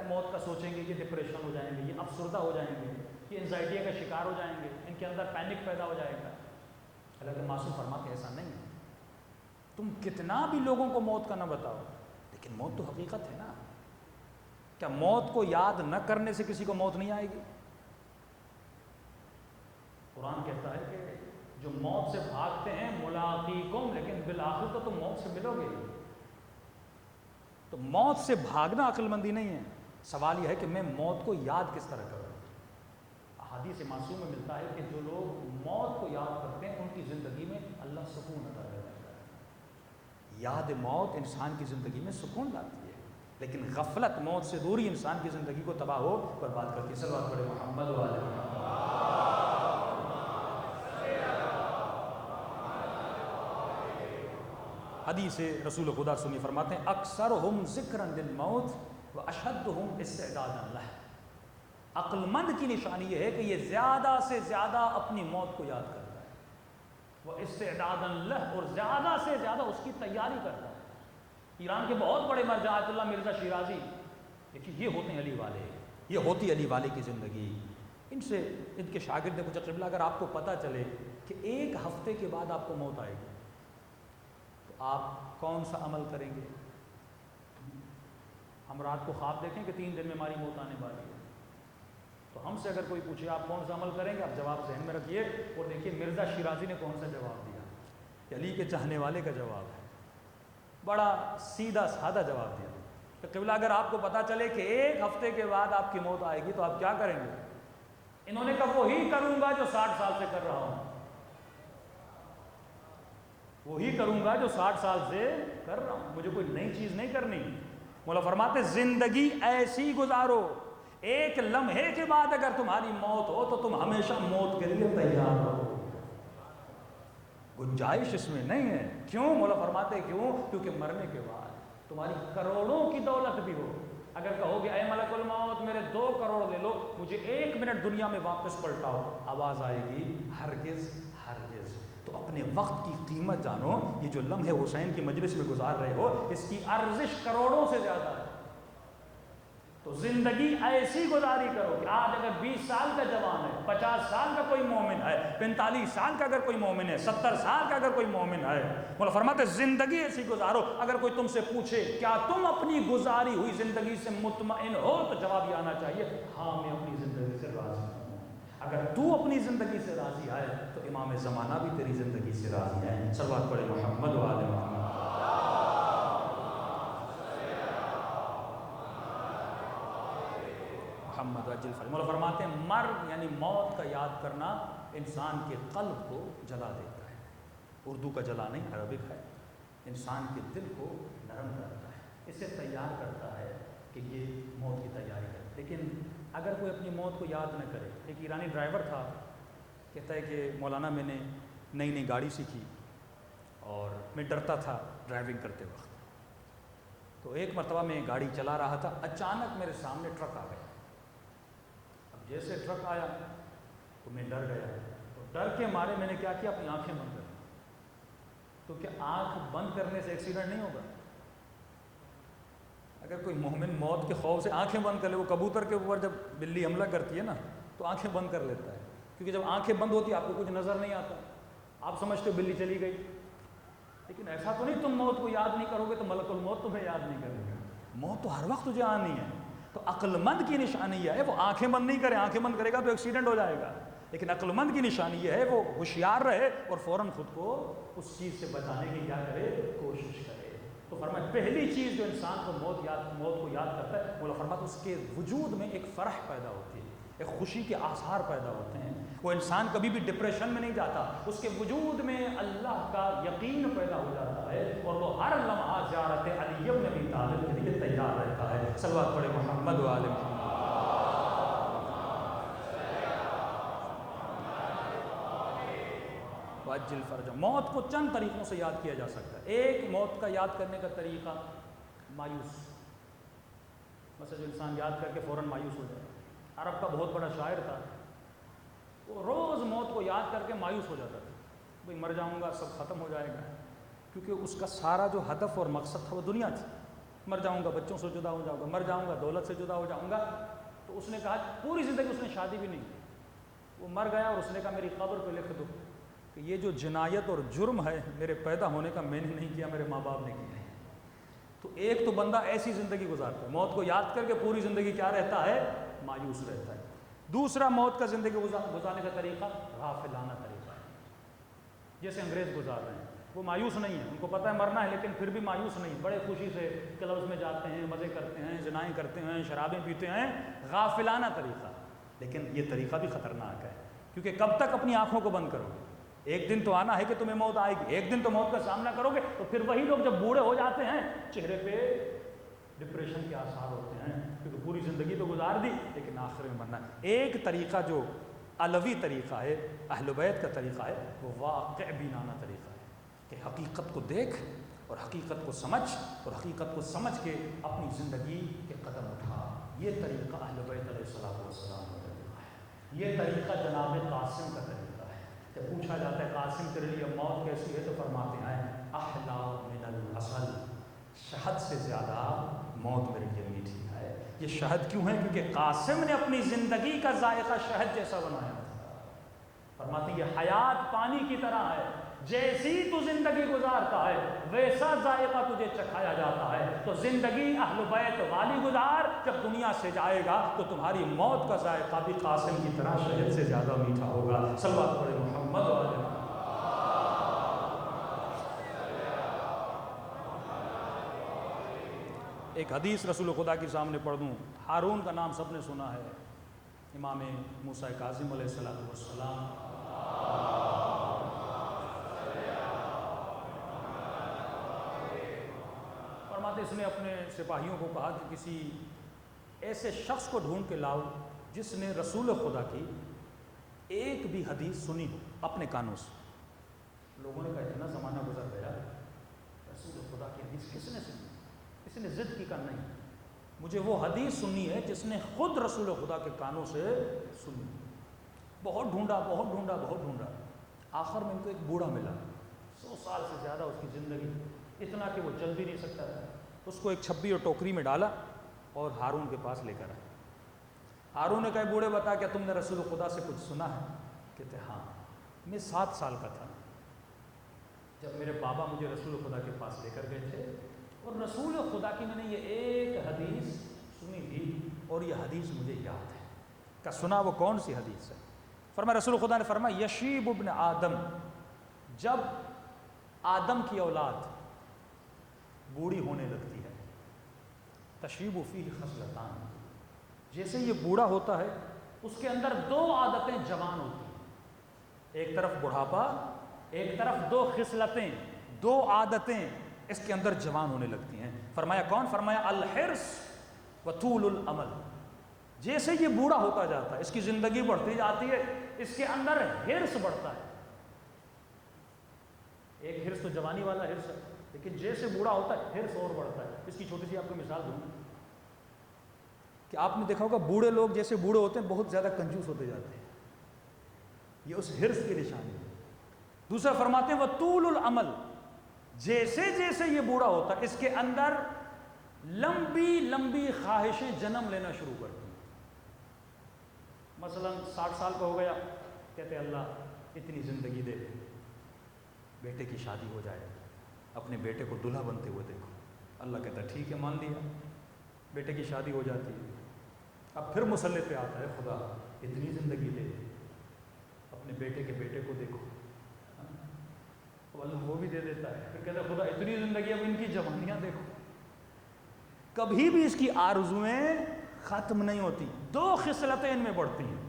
موت کا سوچیں گے، یہ ڈپریشن ہو جائیں گے، یہ افسردہ ہو جائیں گے، یہ انزائٹی کا شکار ہو جائیں گے، ان کے اندر پینک پیدا ہو جائے گا۔ حالانکہ معصوم فرماتے ایسا نہیں ہے. تم کتنا بھی لوگوں کو موت کا نہ بتاؤ لیکن موت تو حقیقت ہے نا. کیا موت کو یاد نہ کرنے سے کسی کو موت نہیں آئے گی؟ قرآن کہتا ہے کہ جو موت سے بھاگتے ہیں ملاقیکم، لیکن بالآخر تو تم موت سے ملو گے. تو موت سے بھاگنا عقل مندی نہیں ہے. سوال یہ ہے کہ میں موت کو یاد کس طرح کروں. احادیث معصوم میں ملتا ہے کہ جو لوگ موت کو یاد کرتے ہیں ان کی زندگی میں اللہ سکون عطا کرتا ہے. یاد موت انسان کی زندگی میں سکون لاتی ہے، لیکن غفلت، موت سے دوری انسان کی زندگی کو تباہ ہو برباد کرتی ہے. صلوات پڑھے محمد و آل محمد. حدیث رسول خدا سنی، فرماتے ہیں اکثرہم ذکرا للموت و اشدہم استعدادا لہ. عقل مند کی نشانی یہ ہے کہ یہ زیادہ سے زیادہ اپنی موت کو یاد کرتا ہے. وہ استعدادا لہ، اور زیادہ سے زیادہ اس کی تیاری کرتا ہے. ایران کے بہت بڑے مرجع آیت اللہ مرزا شیرازی، دیکھیے یہ ہوتے ہیں علی والے، یہ ہوتی علی والے کی زندگی. ان سے ان کے شاگرد نے پوچھا قبلہ اگر آپ کو پتہ چلے کہ ایک ہفتے کے بعد آپ کو موت آئے گی تو آپ کون سا عمل کریں گے؟ ہم رات کو خواب دیکھیں کہ 3 دن میں ہماری موت آنے والی ہے، تو ہم سے اگر کوئی پوچھے آپ کون سا عمل کریں گے، آپ جواب ذہن میں رکھیے اور دیکھیے مرزا شیرازی نے کون سا جواب دیا. یہ علی کے چاہنے والے کا جواب ہے، بڑا سیدھا سادہ جواب دیا کہ قبلہ اگر آپ کو پتہ چلے کہ ایک ہفتے کے بعد آپ کی موت آئے گی تو آپ کیا کریں گے؟ انہوں نے کہا وہی کروں گا جو 60 سال سے کر رہا ہوں، وہی کروں گا جو 60 سال سے کر رہا ہوں، مجھے کوئی نئی چیز نہیں کرنی. مولا فرماتے زندگی ایسی گزارو، ایک لمحے کے بعد اگر تمہاری موت ہو تو تم ہمیشہ موت کے لیے تیار رہو. گنجائش اس میں نہیں ہے. کیوں؟ مولا فرماتے کیوں؟ کیونکہ مرنے کے بعد تمہاری کروڑوں کی دولت بھی ہو، اگر کہو گے اے ملک الموت میرے 2 کروڑ لے لو، مجھے 1 منٹ دنیا میں واپس پلٹاؤ، آواز آئے گی ہرگز ہرگز. تو اپنے وقت کی قیمت جانو. یہ جو لمحے حسین کی مجلس میں گزار رہے ہو اس کی ارزش کروڑوں سے زیادہ ہے. تو زندگی ایسی گزاری کرو کہ آج اگر 20 سال کا جوان ہے، 50 سال کا کوئی مومن ہے، 45 سال کا اگر کوئی مومن ہے، 70 سال کا اگر کوئی مومن ہے، مولا فرماتے زندگی ایسی گزارو. اگر کوئی تم سے پوچھے کیا تم اپنی گزاری ہوئی زندگی سے مطمئن ہو تو جواب یہ آنا چاہیے ہاں میں اپنی زندگی سے راضی ہوں. اگر تو اپنی زندگی سے راضی ہے تو امام زمانہ بھی تیری زندگی سے راضی ہے. صلوات پڑھے محمد و آل محمد. محمد وجل مولا فرماتے ہیں مرگ یعنی موت کا یاد کرنا انسان کے قلب کو جلا دیتا ہے. اردو کا جلا نہیں، عربک ہے. انسان کے دل کو نرم کرتا ہے، اسے تیار کرتا ہے کہ یہ موت کی تیاری ہے. لیکن اگر کوئی اپنی موت کو یاد نہ کرے، ایک ایرانی ڈرائیور تھا، کہتا ہے کہ مولانا میں نے نئی گاڑی سیکھی اور میں ڈرتا تھا ڈرائیونگ کرتے وقت. تو ایک مرتبہ میں گاڑی چلا رہا تھا، اچانک میرے سامنے ٹرک آ گیا. اب جیسے ٹرک آیا تو میں ڈر گیا، تو ڈر کے مارے میں نے کیا کیا، اپنی آنکھیں بند کر دی. تو کیا آنکھ بند کرنے سے ایکسیڈنٹ نہیں ہوگا؟ اگر کوئی مومن موت کے خوف سے آنکھیں بند کر لے، وہ کبوتر کے اوپر جب بلی حملہ کرتی ہے نا تو آنکھیں بند کر لیتا ہے، کیونکہ جب آنکھیں بند ہوتی ہے آپ کو کچھ نظر نہیں آتا، آپ سمجھتے ہو بلی چلی گئی. لیکن ایسا تو نہیں تم موت کو یاد نہیں کرو گے تو ملک الموت تمہیں یاد نہیں کرے گا. موت تو ہر وقت تجھے آنی ہے. تو عقل مند کی نشانی یہ ہے وہ آنکھیں بند نہیں کرے. آنکھیں بند کرے گا تو ایکسیڈنٹ ہو جائے گا. لیکن عقل مند کی نشانی یہ ہے وہ ہوشیار رہے اور فوراً خود کو اس چیز سے بچانے کی کیا کرے، کوشش کرے. تو فرمایا پہلی چیز جو انسان کو موت کو یاد کرتا ہے، مولا فرماتا اس کے وجود میں ایک فرح پیدا ہوتی ہے، ایک خوشی کے آثار پیدا ہوتے ہیں. وہ انسان کبھی بھی ڈپریشن میں نہیں جاتا، اس کے وجود میں اللہ کا یقین پیدا ہو جاتا ہے اور وہ ہر لمحہ زیارت علی بن ابی طالب کے لیے تیار رہتا ہے. صلوات پڑھے محمد و آل محمد. وَأَجِّلْ فَرْجَ. موت کو چند طریقوں سے یاد کیا جا سکتا ہے. ایک موت کا یاد کرنے کا طریقہ مایوس، مثلا جو انسان یاد کر کے فوراً مایوس ہو جائے. عرب کا بہت بڑا شاعر تھا، وہ روز موت کو یاد کر کے مایوس ہو جاتا تھا. بھئی مر جاؤں گا سب ختم ہو جائے گا، کیونکہ اس کا سارا جو ہدف اور مقصد تھا وہ دنیا تھی. مر جاؤں گا بچوں سے جدا ہو جاؤں گا، مر جاؤں گا دولت سے جدا ہو جاؤں گا. تو اس نے کہا پوری زندگی اس نے شادی بھی نہیں کی. وہ مر گیا اور اس نے کہا میری قبر پہ لکھ دو کہ یہ جو جنایت اور جرم ہے میرے پیدا ہونے کا میں نے نہیں کیا، میرے ماں باپ نے کیا ہے۔ تو ایک تو بندہ ایسی زندگی گزارتا ہے، موت کو یاد کر کے پوری زندگی کیا رہتا ہے؟ مایوس رہتا ہے۔ دوسرا موت کا زندگی گزارنے کا طریقہ غافلانہ طریقہ ہے، جیسے انگریز گزار رہے ہیں۔ وہ مایوس نہیں ہے، ان کو پتہ ہے مرنا ہے لیکن پھر بھی مایوس نہیں، بڑے خوشی سے کلبز میں جاتے ہیں، مزے کرتے ہیں، زنائیں کرتے ہیں، شرابیں پیتے ہیں، غافلانہ طریقہ۔ لیکن یہ طریقہ بھی خطرناک ہے، کیونکہ کب تک اپنی آنکھوں کو بند کرو گے؟ ایک دن تو آنا ہے کہ تمہیں موت آئے گی، ایک دن تو موت کا سامنا کرو گے۔ تو پھر وہی لوگ جب بوڑھے ہو جاتے ہیں چہرے پہ ڈپریشن کے آثار ہوتے ہیں، کیونکہ پوری زندگی تو گزار دی لیکن آخر میں مرنا ہے۔ ایک طریقہ جو علوی طریقہ ہے، اہل بیت کا طریقہ ہے، وہ واقع بینانہ طریقہ ہے کہ حقیقت کو دیکھ اور حقیقت کو سمجھ اور حقیقت کو سمجھ کے اپنی زندگی کے قدم اٹھا۔ یہ طریقہ اہل بیت علیہ السلام کا طریقہ ہے۔ یہ طریقہ جناب قاسم کا طریقہ ہے۔ جب پوچھا جاتا ہے قاسم تیرے لیے موت کیسی ہے تو فرماتے ہیں احلا من العسل، شہد سے زیادہ موت میرے لیے میٹھی ہے۔ یہ شہد کیوں ہے؟ کیونکہ قاسم نے اپنی زندگی کا ذائقہ شہد جیسا بنایا تھا۔ فرماتے ہیں یہ حیات پانی کی طرح ہے، جیسی تو زندگی گزارتا ہے ویسا ذائقہ تجھے چکھایا جاتا ہے۔ تو زندگی اہل بیت والی گزار، جب دنیا سے جائے گا تو تمہاری موت کا ذائقہ بھی قاسم کی طرح شہد سے زیادہ میٹھا ہوگا۔ صلوات پڑھیں محمد و علیہ۔ ایک حدیث رسول خدا کے سامنے پڑھ دوں۔ ہارون کا نام سب نے سنا ہے، امام موسیٰ کاظم علیہ السلام۔ فرماتے اس نے اپنے سپاہیوں کو کہا کہ کسی ایسے شخص کو ڈھونڈ کے لاؤ جس نے رسول خدا کی ایک بھی حدیث سنی ہو اپنے کانوں سے۔ لوگوں نے کہا اتنا زمانہ گزر گیا، رسول خدا کی حدیث کس نے سنی؟ کسی نے ضد کی کہا نہیں، مجھے وہ حدیث سننی ہے جس نے خود رسول خدا کے کانوں سے سنی۔ بہت ڈھونڈا، بہت ڈھونڈا، بہت ڈھونڈا، آخر میں ان کو ایک بوڑھا ملا، 100 سال سے زیادہ اس کی زندگی، اتنا کہ وہ چل بھی نہیں سکتا تھا۔ اس کو ایک چھبی اور ٹوکری میں ڈالا اور ہارون کے پاس لے کر آیا۔ ہارون نے کہا بوڑھے بتا کیا تم نے رسول خدا سے کچھ سنا ہے؟ کہتے ہاں، میں 7 سال کا تھا جب میرے بابا مجھے رسول خدا کے پاس لے کر گئے تھے، اور رسول خدا کی میں نے یہ ایک حدیث سنی تھی اور یہ حدیث مجھے یاد ہے۔ کہ سنا وہ کون سی حدیث ہے؟ فرمایا رسول خدا نے فرمایا یشیب ابن آدم، جب آدم کی اولاد بوڑھی ہونے لگتی ہے، تشیب فیہ خصلتان، جیسے یہ بوڑھا ہوتا ہے اس کے اندر 2 عادتیں جوان ہوتی ہیں، ایک طرف بڑھاپا، ایک طرف 2 خصلتیں، 2 عادتیں اس کے اندر جوان ہونے لگتی ہیں۔ فرمایا کون؟ فرمایا الحرص وطول العمل، جیسے یہ بوڑھا ہوتا جاتا ہے اس کی زندگی بڑھتی جاتی ہے، اس کے اندر حرص بڑھتا ہے۔ ایک حرص تو جوانی والا حرص ہے، لیکن جیسے بوڑھا ہوتا ہے حرص اور بڑھتا ہے۔ اس کی چھوٹی سی آپ کو مثال دوں کہ آپ نے دیکھا ہوگا بوڑھے لوگ جیسے بوڑھے ہوتے ہیں بہت زیادہ کنجوس ہوتے جاتے ہیں، یہ اس حرص کی نشانی ہے۔ دوسرا فرماتے ہیں وطول العمل، جیسے جیسے یہ بوڑھا ہوتا ہے اس کے اندر لمبی لمبی خواہشیں جنم لینا شروع کرتی ہیں۔ مثلا 60 سال کا ہو گیا، کہتے اللہ اتنی زندگی دے، بیٹے کی شادی ہو جائے، اپنے بیٹے کو دلہا بنتے ہوئے دیکھو۔ اللہ کہتا ہے ٹھیک ہے مان لیا، بیٹے کی شادی ہو جاتی ہے۔ اب پھر مسلح پہ آتا ہے خدا اتنی زندگی دے، اپنے بیٹے کے بیٹے کو دیکھو، اللہ وہ بھی دے دیتا ہے۔ پھر کہتا ہے خدا اتنی زندگی، اب ان کی جوانیاں دیکھو۔ کبھی بھی اس کی آرزویں ختم نہیں ہوتی، 2 خصلتیں ان میں بڑھتی ہیں۔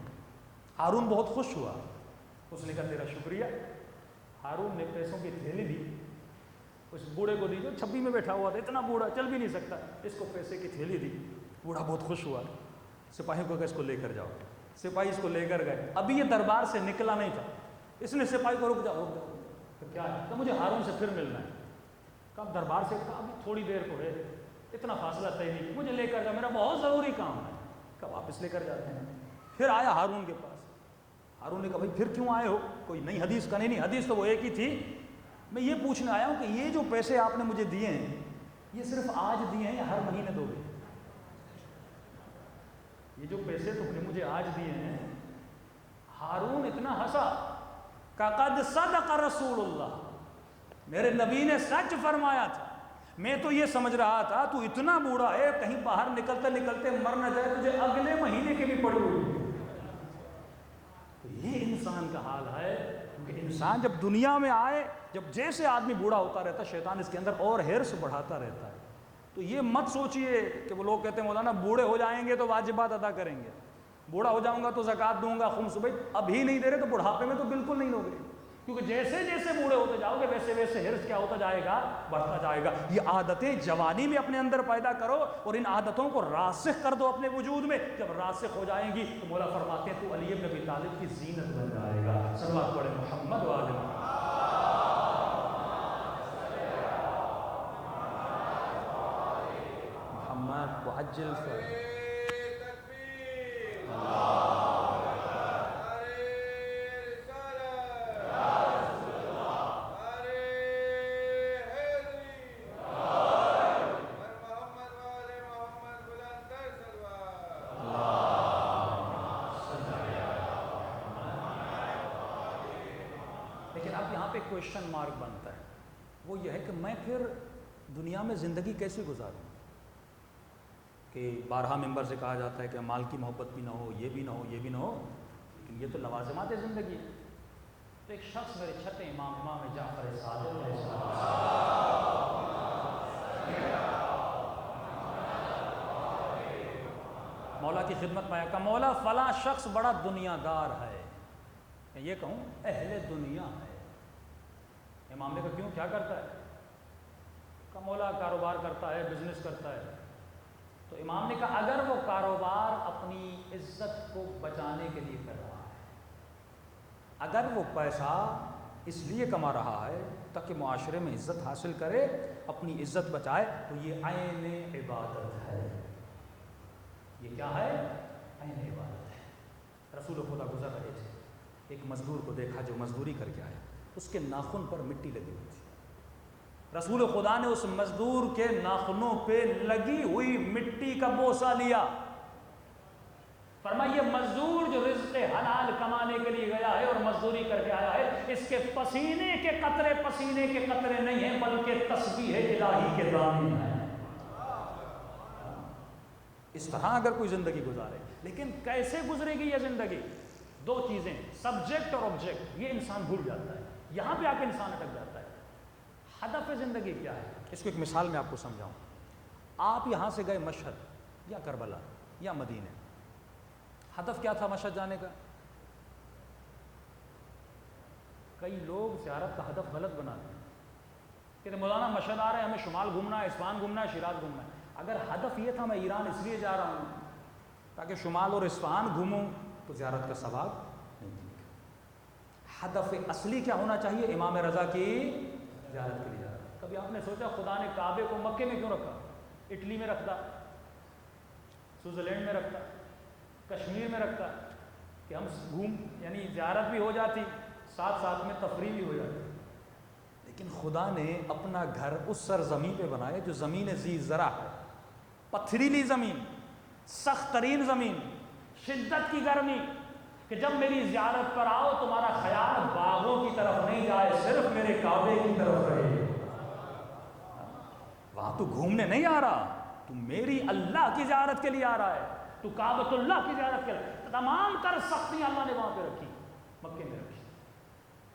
ہارون بہت خوش ہوا، اس نے کہا تیرا شکریہ۔ ہارون نے پیسوں کی تھیلی دی، اس بوڑھے کو دی جو چھبی میں بیٹھا ہوا تھا، اتنا بوڑھا چل بھی نہیں سکتا، اس کو پیسے کی تھیلی دی۔ بوڑھا بہت خوش ہوا، سپاہیوں کو کہا اس کو لے کر جاؤ۔ سپاہی اس کو لے کر گئے، ابھی یہ دربار سے نکلا نہیں تھا، اس نے سپاہی کو رک جاؤ، رک جاؤ، تو کیا ہے؟ تو مجھے ہارون سے پھر ملنا ہے۔ کہا دربار سے، کہا ابھی تھوڑی دیر کو ہے، اتنا فاصلہ طے نہیں، مجھے لے کر جا، میرا بہت ضروری کام ہے۔ کہا واپس لے کر جاتے ہیں۔ پھر آیا ہارون کے پاس، ہارون نے کہا بھائی پھر کیوں آئے ہو؟ کوئی نئی حدیث کا؟ نہیں، حدیث تو وہ ایک ہی تھی، میں یہ پوچھنے آیا ہوں کہ یہ جو پیسے آپ نے مجھے دیے ہیں یہ صرف آج دیے ہیں یا ہر مہینے دو گے؟ یہ جو پیسے تم نے مجھے آج دیے ہیں۔ ہارون اتنا ہنسا کہ قد صدق رسول اللہ، میرے نبی نے سچ فرمایا تھا. میں تو یہ سمجھ رہا تھا تو اتنا بوڑھا ہے کہیں باہر نکلتے نکلتے مر نہ جائے، تجھے اگلے مہینے کے بھی پڑی ہوئی. تو یہ انسان کا حال ہے کہ انسان جب دنیا میں آئے، جب جیسے آدمی بوڑھا ہوتا رہتا ہے شیطان اس کے اندر اور حرص بڑھاتا رہتا ہے. تو یہ مت سوچئے کہ وہ لوگ کہتے ہیں مولانا بوڑھے ہو جائیں گے تو واجبات ادا کریں گے، بوڑھا ہو جاؤں گا تو زکوٰۃ دوں گا، خمس. بھائی ابھی نہیں دے رہے تو بڑھاپے میں تو بالکل نہیں لوگے، کیونکہ جیسے جیسے بوڑھے ہوتے جاؤ گے ویسے ویسے حرص کیا ہوتا جائے گا، بڑھتا جائے گا. یہ عادتیں جوانی میں اپنے اندر پیدا کرو اور ان عادتوں کو راسخ کر دو اپنے وجود میں. جب راسخ ہو جائیں گی تو مولا فرماتے ہیں تو علی بن ابی طالب کی زینت بن جائے گا. صلوات پڑھیں محمد و آل محمد. محمد وعجل فرج. لیکن اب یہاں پہ کویشچن مارک بنتا ہے، وہ یہ ہے کہ میں پھر دنیا میں زندگی کیسے گزاروں؟ کہ بارہا ممبر سے کہا جاتا ہے کہ مال کی محبت بھی نہ ہو، یہ بھی نہ ہو، یہ بھی نہ ہو، لیکن یہ تو لوازمات زندگی ہے. تو ایک شخص میرے چھٹے امام جعفر صادق علیہ السلام مولا کی خدمت میں آیا کہ مولا فلاں شخص بڑا دنیا دار ہے، میں یہ کہوں اہل دنیا ہے. امام نے کہا کیوں، کیا کرتا ہے؟ کہ مولا کاروبار کرتا ہے، بزنس کرتا ہے. تو امام نے کہا اگر وہ کاروبار اپنی عزت کو بچانے کے لیے کر رہا ہے، اگر وہ پیسہ اس لیے کما رہا ہے تاکہ معاشرے میں عزت حاصل کرے، اپنی عزت بچائے، تو یہ عین عبادت ہے. یہ کیا ہے؟ عین عبادت ہے. رسول خدا گزر رہے تھے، ایک مزدور کو دیکھا جو مزدوری کر کے آیا، اس کے ناخن پر مٹی لگی ہوئی تھی. رسول خدا نے اس مزدور کے ناخنوں پہ لگی ہوئی مٹی کا بوسہ لیا. فرمایا یہ مزدور جو رزق حلال کمانے کے لیے گیا ہے اور مزدوری کر کے آیا ہے، اس کے پسینے کے قطرے نہیں ہیں بلکہ تسبیح الہی کے دانے ہیں. اس طرح اگر کوئی زندگی گزارے، لیکن کیسے گزرے گی یہ زندگی؟ دو چیزیں، سبجیکٹ اور آبجیکٹ، یہ انسان بھول جاتا ہے. یہاں پہ آ کے انسان اٹک جاتا ہے. ہدف زندگی کیا ہے؟ اس کو ایک مثال میں آپ کو سمجھاؤں. آپ یہاں سے گئے مشہد یا کربلا یا مدینے، ہدف کیا تھا مشہد جانے کا؟ کئی لوگ زیارت کا ہدف غلط بناتے ہیں کہ مولانا مشہد آ رہے ہیں، ہمیں شمال گھومنا ہے، اصفہان گھومنا ہے، شیراز گھومنا ہے. اگر ہدف یہ تھا میں ایران اس لیے جا رہا ہوں تاکہ شمال اور اصفہان گھوموں، تو زیارت کا ثواب نہیں ملے گا. ہدف اصلی کیا ہونا چاہیے؟ امام رضا کی زیارت کے لیے جا رہا ہے. کبھی آپ نے سوچا خدا نے کعبے کو مکے میں کیوں رکھا؟ اٹلی میں رکھتا، سوئٹزرلینڈ میں رکھتا، کشمیر میں رکھتا کہ ہم یعنی زیارت بھی ہو جاتی، ساتھ ساتھ میں تفریح بھی ہو جاتی. لیکن خدا نے اپنا گھر اس سرزمین پہ بنایا جو زمین ذی زرع ہے، پتھریلی زمین، سخت ترین زمین، شدت کی گرمی، کہ جب میری زیارت پر آؤ تمہارا خیال باغوں کی طرف نہیں جائے، صرف میرے کعبے کی طرف رہے. وہاں تو گھومنے نہیں آ رہا، تو میری اللہ کی زیارت کے لیے آ رہا ہے، تو کعبۃ اللہ کی زیارت کے لیے. تمام تر سختیاں اللہ نے وہاں پہ رکھی، مکے میں رکھی.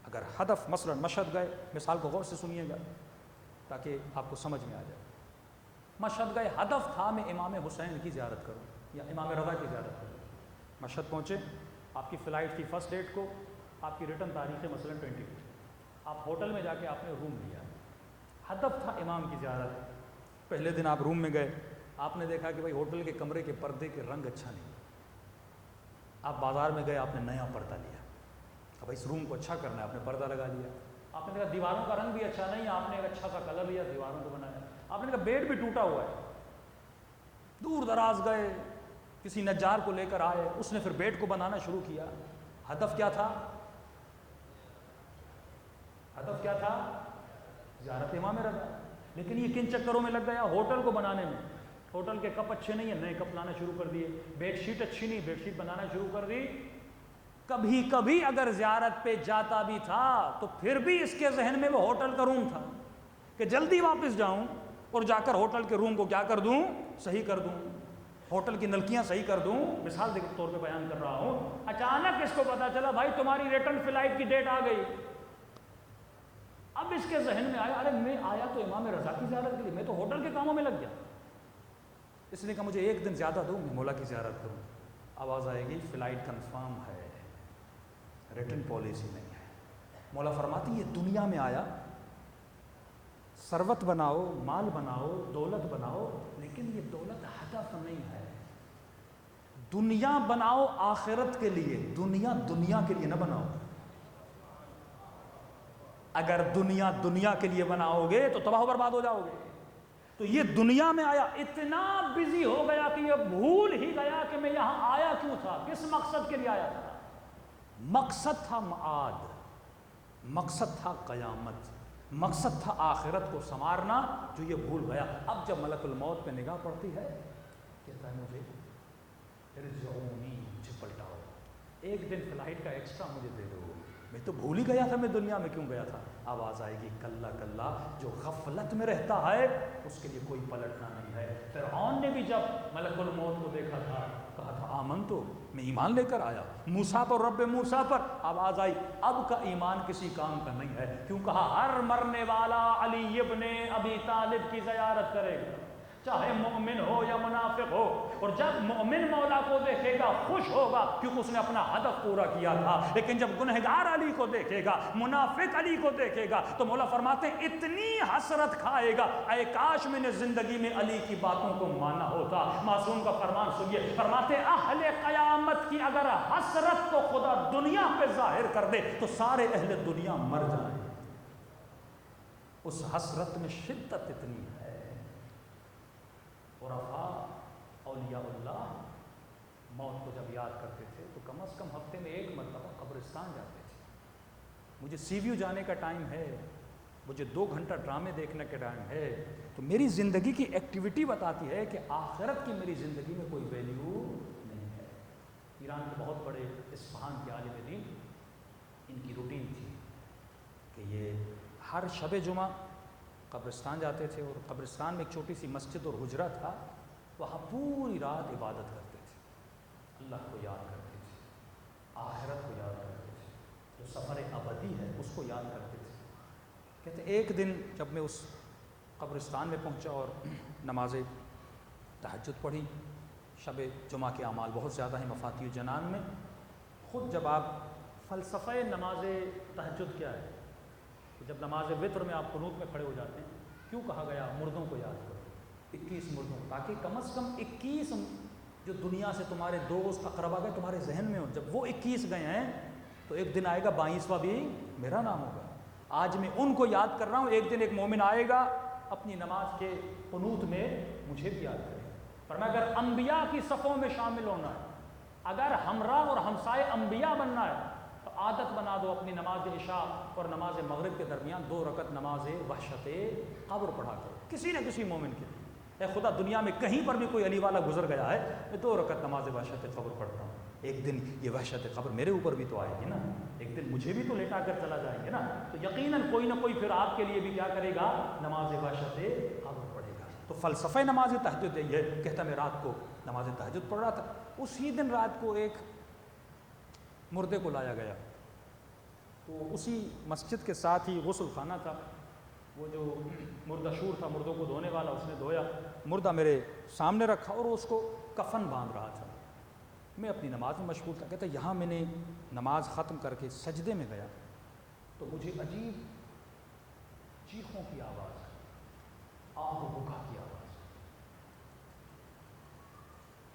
اگر ہدف مثلا مشہد گئے، مثال کو غور سے سنیے گا تاکہ آپ کو سمجھ میں آ جائے. مشہد گئے، ہدف تھا میں امام حسین کی زیارت کروں یا امام رضا کی زیارت کروں. مشہد پہنچے، آپ کی فلائٹ تھی فرسٹ ڈیٹ کو، آپ کی ریٹرن تاریخ ہے مثلا 22، آپ ہوٹل میں جا کے آپ نے روم لیا. ہدف تھا امام کی زیارت. پہلے دن آپ روم میں گئے، آپ نے دیکھا کہ بھائی ہوٹل کے کمرے کے پردے کے رنگ اچھا نہیں. آپ بازار میں گئے، آپ نے نیا پردہ لیا. اب اس روم کو اچھا کرنا ہے، آپ نے پردہ لگا لیا. آپ نے دیکھا دیواروں کا رنگ بھی اچھا نہیں ہے، آپ نے ایک اچھا سا کلر لیا، دیواروں کو بنایا. آپ نے کہا بیڈ بھی ٹوٹا ہوا ہے. دور دراز گئے، کسی نجار کو لے کر آئے، اس نے پھر بیڈ کو بنانا شروع کیا. ہدف کیا تھا؟ ہدف کیا تھا؟ زیارت امام رضا. لیکن یہ کن چکروں میں لگ گیا؟ ہوٹل کو بنانے میں. ہوٹل کے کپ اچھے نہیں ہیں، نئے کپ لانا شروع کر دیے. بیڈ شیٹ اچھی نہیں، بیڈ شیٹ بنانا شروع کر دی. کبھی کبھی اگر زیارت پہ جاتا بھی تھا تو پھر بھی اس کے ذہن میں وہ ہوٹل کا روم تھا کہ جلدی واپس جاؤں اور جا کر ہوٹل کے روم کو کیا کر دوں، صحیح کر دوں، ہوٹل کی نلکیاں صحیح کر دوں۔ مثال کے طور پہ بیان کر رہا ہوں، اچانک اس کو پتا چلا بھائی تمہاری ریٹرن فلائٹ کی ڈیٹ آ گئی۔ اب اس کے ذہن میں آیا، ارے میں آیا تو امام رضا کی زیارت کے لیے، میں تو ہوٹل کے کاموں میں لگ گیا۔ اس نے کہا مجھے ایک دن زیادہ دو، میں مولا کی زیارت کروں۔ آواز آئے گی فلائٹ کنفرم ہے، ریٹرن پالیسی نہیں ہے۔ مولا فرماتی یہ دنیا میں آیا، ثروت بناؤ، مال بناؤ، دولت بناؤ، لیکن یہ دولت ہدف نہیں ہے۔ دنیا بناؤ آخرت کے لیے، دنیا کے لیے نہ بناؤ۔ اگر دنیا کے لیے بناؤ گے تو تباہ و برباد ہو جاؤ گے۔ تو یہ دنیا میں آیا، اتنا بزی ہو گیا کہ یہ بھول ہی گیا کہ میں یہاں آیا کیوں تھا، کس مقصد کے لیے آیا تھا۔ مقصد تھا معاد، مقصد تھا قیامت، مقصد تھا آخرت کو سنوارنا، جو یہ بھول گیا۔ اب جب ملک الموت پہ نگاہ پڑتی ہے، کہتا ہے مجھے ارجعونی، مجھے پلٹاؤ، ایک دن فلائٹ کا ایکسٹرا مجھے دے دو، میں تو بھول ہی گیا تھا میں دنیا میں کیوں گیا تھا۔ آواز آئے گی کلا کلا، جو غفلت میں رہتا ہے اس کے لیے کوئی پلٹنا نہیں ہے۔ فرعون نے بھی جب ملک الموت کو دیکھا تھا کہا تھا آمن تو، میں ایمان لے کر آیا موسیٰ پر، رب موسیٰ پر۔ آواز آئی اب کا ایمان کسی کام کا نہیں ہے، کیوں کہا ہر مرنے والا علی ابن ابی طالب کی زیارت کرے گا، چاہے مومن ہو یا منافق ہو۔ اور جب مومن مولا کو دیکھے گا خوش ہوگا کیونکہ اس نے اپنا ہدف پورا کیا تھا، لیکن جب گنہگار علی کو دیکھے گا، منافق علی کو دیکھے گا تو مولا فرماتے ہیں اتنی حسرت کھائے گا، اے کاش میں نے زندگی میں علی کی باتوں کو مانا ہوتا۔ معصوم کا فرمان سنیے، فرماتے ہیں اہل قیامت کی اگر حسرت کو خدا دنیا پہ ظاہر کر دے تو سارے اہل دنیا مر جائیں، اس حسرت میں شدت اتنی ہے۔ عرفاء اولیاء اللہ موت کو جب یاد کرتے تھے تو کم از کم ہفتے میں ایک مرتبہ قبرستان جاتے تھے۔ مجھے سی ویو جانے کا ٹائم ہے، مجھے 2 گھنٹہ ڈرامے دیکھنے کا ٹائم ہے، تو میری زندگی کی ایکٹیویٹی بتاتی ہے کہ آخرت کی میری زندگی میں کوئی ویلیو نہیں ہے۔ ایران کے بہت بڑے اصفہان کے عالم دین، ان کی روٹین تھی کہ یہ ہر شب جمعہ قبرستان جاتے تھے، اور قبرستان میں ایک چھوٹی سی مسجد اور حجرہ تھا، وہاں پوری رات عبادت کرتے تھے، اللہ کو یاد کرتے تھے، آخرت کو یاد کرتے تھے، جو سفر ابدی ہے اس کو یاد کرتے تھے۔ کہتے ایک دن جب میں اس قبرستان میں پہنچا اور نماز تہجد پڑھی، شب جمعہ کے اعمال بہت زیادہ ہیں مفاتیح الجنان میں، خود جب آپ فلسفہ نماز تہجد کیا ہے کہ جب نماز وتر میں آپ قنوت میں کھڑے ہو جاتے ہیں، کیوں کہا گیا مردوں کو یاد کرو، 21 مردوں، تاکہ کم از کم 21 جو دنیا سے تمہارے دوست اقربا گئے تمہارے ذہن میں ہو۔ جب وہ 21 گئے ہیں تو ایک دن آئے گا 22واں بھی میرا نام ہوگا۔ آج میں ان کو یاد کر رہا ہوں، ایک دن ایک مومن آئے گا اپنی نماز کے قنوت میں مجھے بھی یاد کرے۔ فرمایا اگر انبیاء کی صفوں میں شامل ہونا ہے، اگر ہمراہ اور ہمسائے انبیاء بننا ہے تو عادت بنا دو اپنی نماز عشاء اور نماز مغرب کے درمیان 2 رکعت نماز وحشت قبر پڑھا کرو، کسی نہ کسی مومن کے لیے۔ اے خدا دنیا میں کہیں پر بھی کوئی علی والا گزر گیا ہے، میں 2 رکعت نماز وحشت قبر پڑھتا ہوں، ایک دن یہ وحشت قبر میرے اوپر بھی تو آئے گی نا، ایک دن مجھے بھی تو لیٹا کر چلا جائیں گے نا، تو یقیناً کوئی نہ کوئی پھر آپ کے لیے بھی کیا کرے گا، نماز وحشت قبر پڑھے گا۔ تو فلسفہ نماز تہجد یہ کہتا میں رات کو نماز تہجد پڑھ رہا تھا، اسی دن رات کو ایک مردے کو لایا گیا، تو اسی مسجد کے ساتھ ہی غسل خانہ تھا، وہ جو مردہ شور تھا مردوں کو دھونے والا، اس نے دھویا، مردہ میرے سامنے رکھا اور اس کو کفن باندھ رہا تھا، میں اپنی نماز میں مشغول تھا۔ کہتا یہاں میں نے نماز ختم کر کے سجدے میں گیا تو مجھے عجیب چیخوں کی آواز، آہ و بکا کی آواز،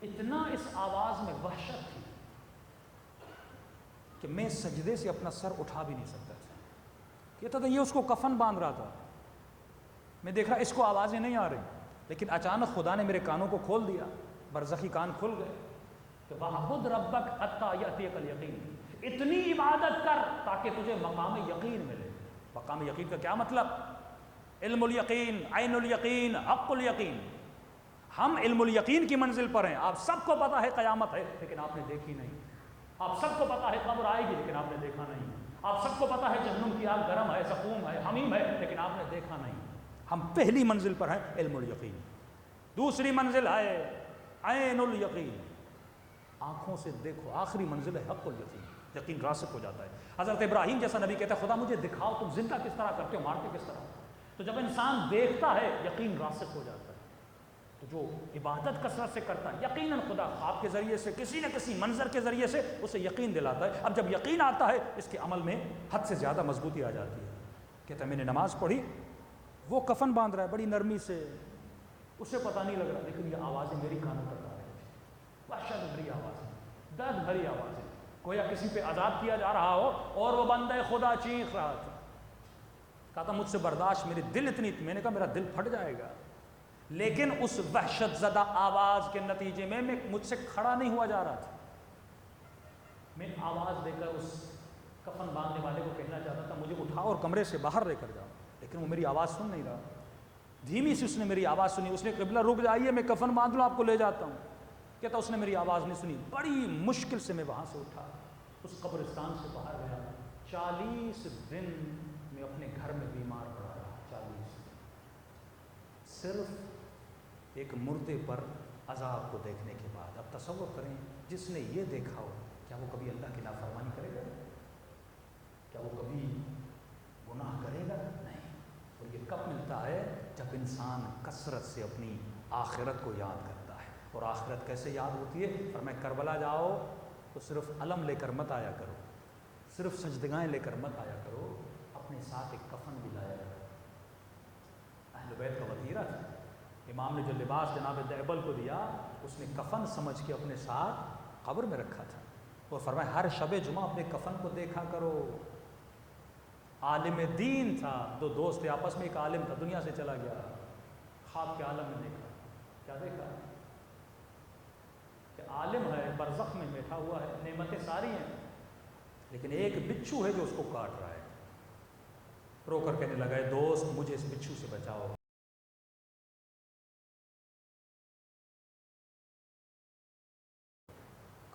اتنا اس آواز میں وحشت تھی کہ میں سجدے سے اپنا سر اٹھا بھی نہیں سکتا تھا۔ کہتا تھا یہ اس کو کفن باندھ رہا تھا، میں دیکھ رہا اس کو آوازیں نہیں آ رہی، لیکن اچانک خدا نے میرے کانوں کو کھول دیا، برزخی کان کھل گئے کہ وَاعْبُدْ رَبَّكَ حَتَّىٰ يَأْتِيَكَ الْيَقِينُ، اتنی عبادت کر تاکہ تجھے مقام یقین ملے۔ مقام یقین کا کیا مطلب؟ علم الیقین، عین الیقین، حق الیقین۔ ہم علم الیقین کی منزل پر ہیں، آپ سب کو پتہ ہے قیامت ہے، لیکن آپ نے دیکھی نہیں۔ آپ سب کو پتا ہے قبر آئے گی لیکن آپ نے دیکھا نہیں. آپ سب کو پتا ہے جہنم کی آگ گرم ہے، سقوم ہے، حمیم ہے، لیکن آپ نے دیکھا نہیں. ہم پہلی منزل پر ہیں علم الیقین. دوسری منزل ہے عین الیقین، آنکھوں سے دیکھو. آخری منزل ہے حق الیقین، یقین راسخ ہو جاتا ہے. حضرت ابراہیم جیسا نبی کہتا ہے خدا مجھے دکھاؤ تم زندہ کس طرح کرتے ہو، مارتے کس طرح. تو جب انسان دیکھتا ہے یقین راسخ ہو جاتا ہے. تو جو عبادت کثرت سے کرتا ہے یقیناً خدا خواب کے ذریعے سے کسی نہ کسی منظر کے ذریعے سے اسے یقین دلاتا ہے. اب جب یقین آتا ہے اس کے عمل میں حد سے زیادہ مضبوطی آ جاتی ہے. کہتا ہے میں نے نماز پڑھی، وہ کفن باندھ رہا ہے بڑی نرمی سے، اسے پتہ نہیں لگ رہا، لیکن یہ آوازیں میری کانوں تک آ رہی ہیں. وحشت بھری آوازیں، درد بھری آوازیں، گویا کسی پہ عذاب کیا جا رہا ہو اور وہ بندہ خدا چیخ رہا تھا. کہا تھا مجھ سے برداشت، میری دل اتنی، میں نے کہا میرا دل پھٹ جائے گا. لیکن اس وحشت زدہ آواز کے نتیجے میں مجھ سے کھڑا نہیں ہوا جا رہا تھا. میں آواز دے کر اس کفن باندھنے والے کو کہنا چاہتا تھا مجھے اٹھاؤ اور کمرے سے باہر لے کر جاؤ، لیکن وہ میری آواز سن نہیں رہا. دھیمی سے اس نے میری آواز سنی. اس نے قبلہ رک جائیے میں کفن باندھ لوں آپ کو لے جاتا ہوں. کہتا اس نے میری آواز نہیں سنی. بڑی مشکل سے میں وہاں سے اٹھا، اس قبرستان سے باہر گیا. 40 دن میں اپنے گھر میں بیمار پڑا رہا. 40 دن صرف ایک مردے پر عذاب کو دیکھنے کے بعد. اب تصور کریں جس نے یہ دیکھا ہو، کیا وہ کبھی اللہ کی نافرمانی کرے گا؟ کیا وہ کبھی گناہ کرے گا؟ نہیں. اور یہ کب ملتا ہے؟ جب انسان کثرت سے اپنی آخرت کو یاد کرتا ہے. اور آخرت کیسے یاد ہوتی ہے؟ فرمایا کربلا جاؤ تو صرف علم لے کر مت آیا کرو، صرف سجدگاہیں لے کر مت آیا کرو، اپنے ساتھ ایک کفن بھی لایا کرو. اہل بیت کا وطیرہ تھا. امام نے جو لباس جناب دہبل کو دیا اس نے کفن سمجھ کے اپنے ساتھ قبر میں رکھا تھا. اور فرمایا ہر شب جمعہ اپنے کفن کو دیکھا کرو. عالم دین تھا، 2 دوست تھے آپس میں. ایک عالم تھا دنیا سے چلا گیا، خواب کے عالم میں دیکھا. کیا دیکھا؟ کہ عالم ہے برزخ میں بیٹھا ہوا ہے، نعمتیں ساری ہیں، لیکن ایک بچھو ہے جو اس کو کاٹ رہا ہے. رو کر کہنے لگا اے دوست مجھے اس بچھو سے بچاؤ.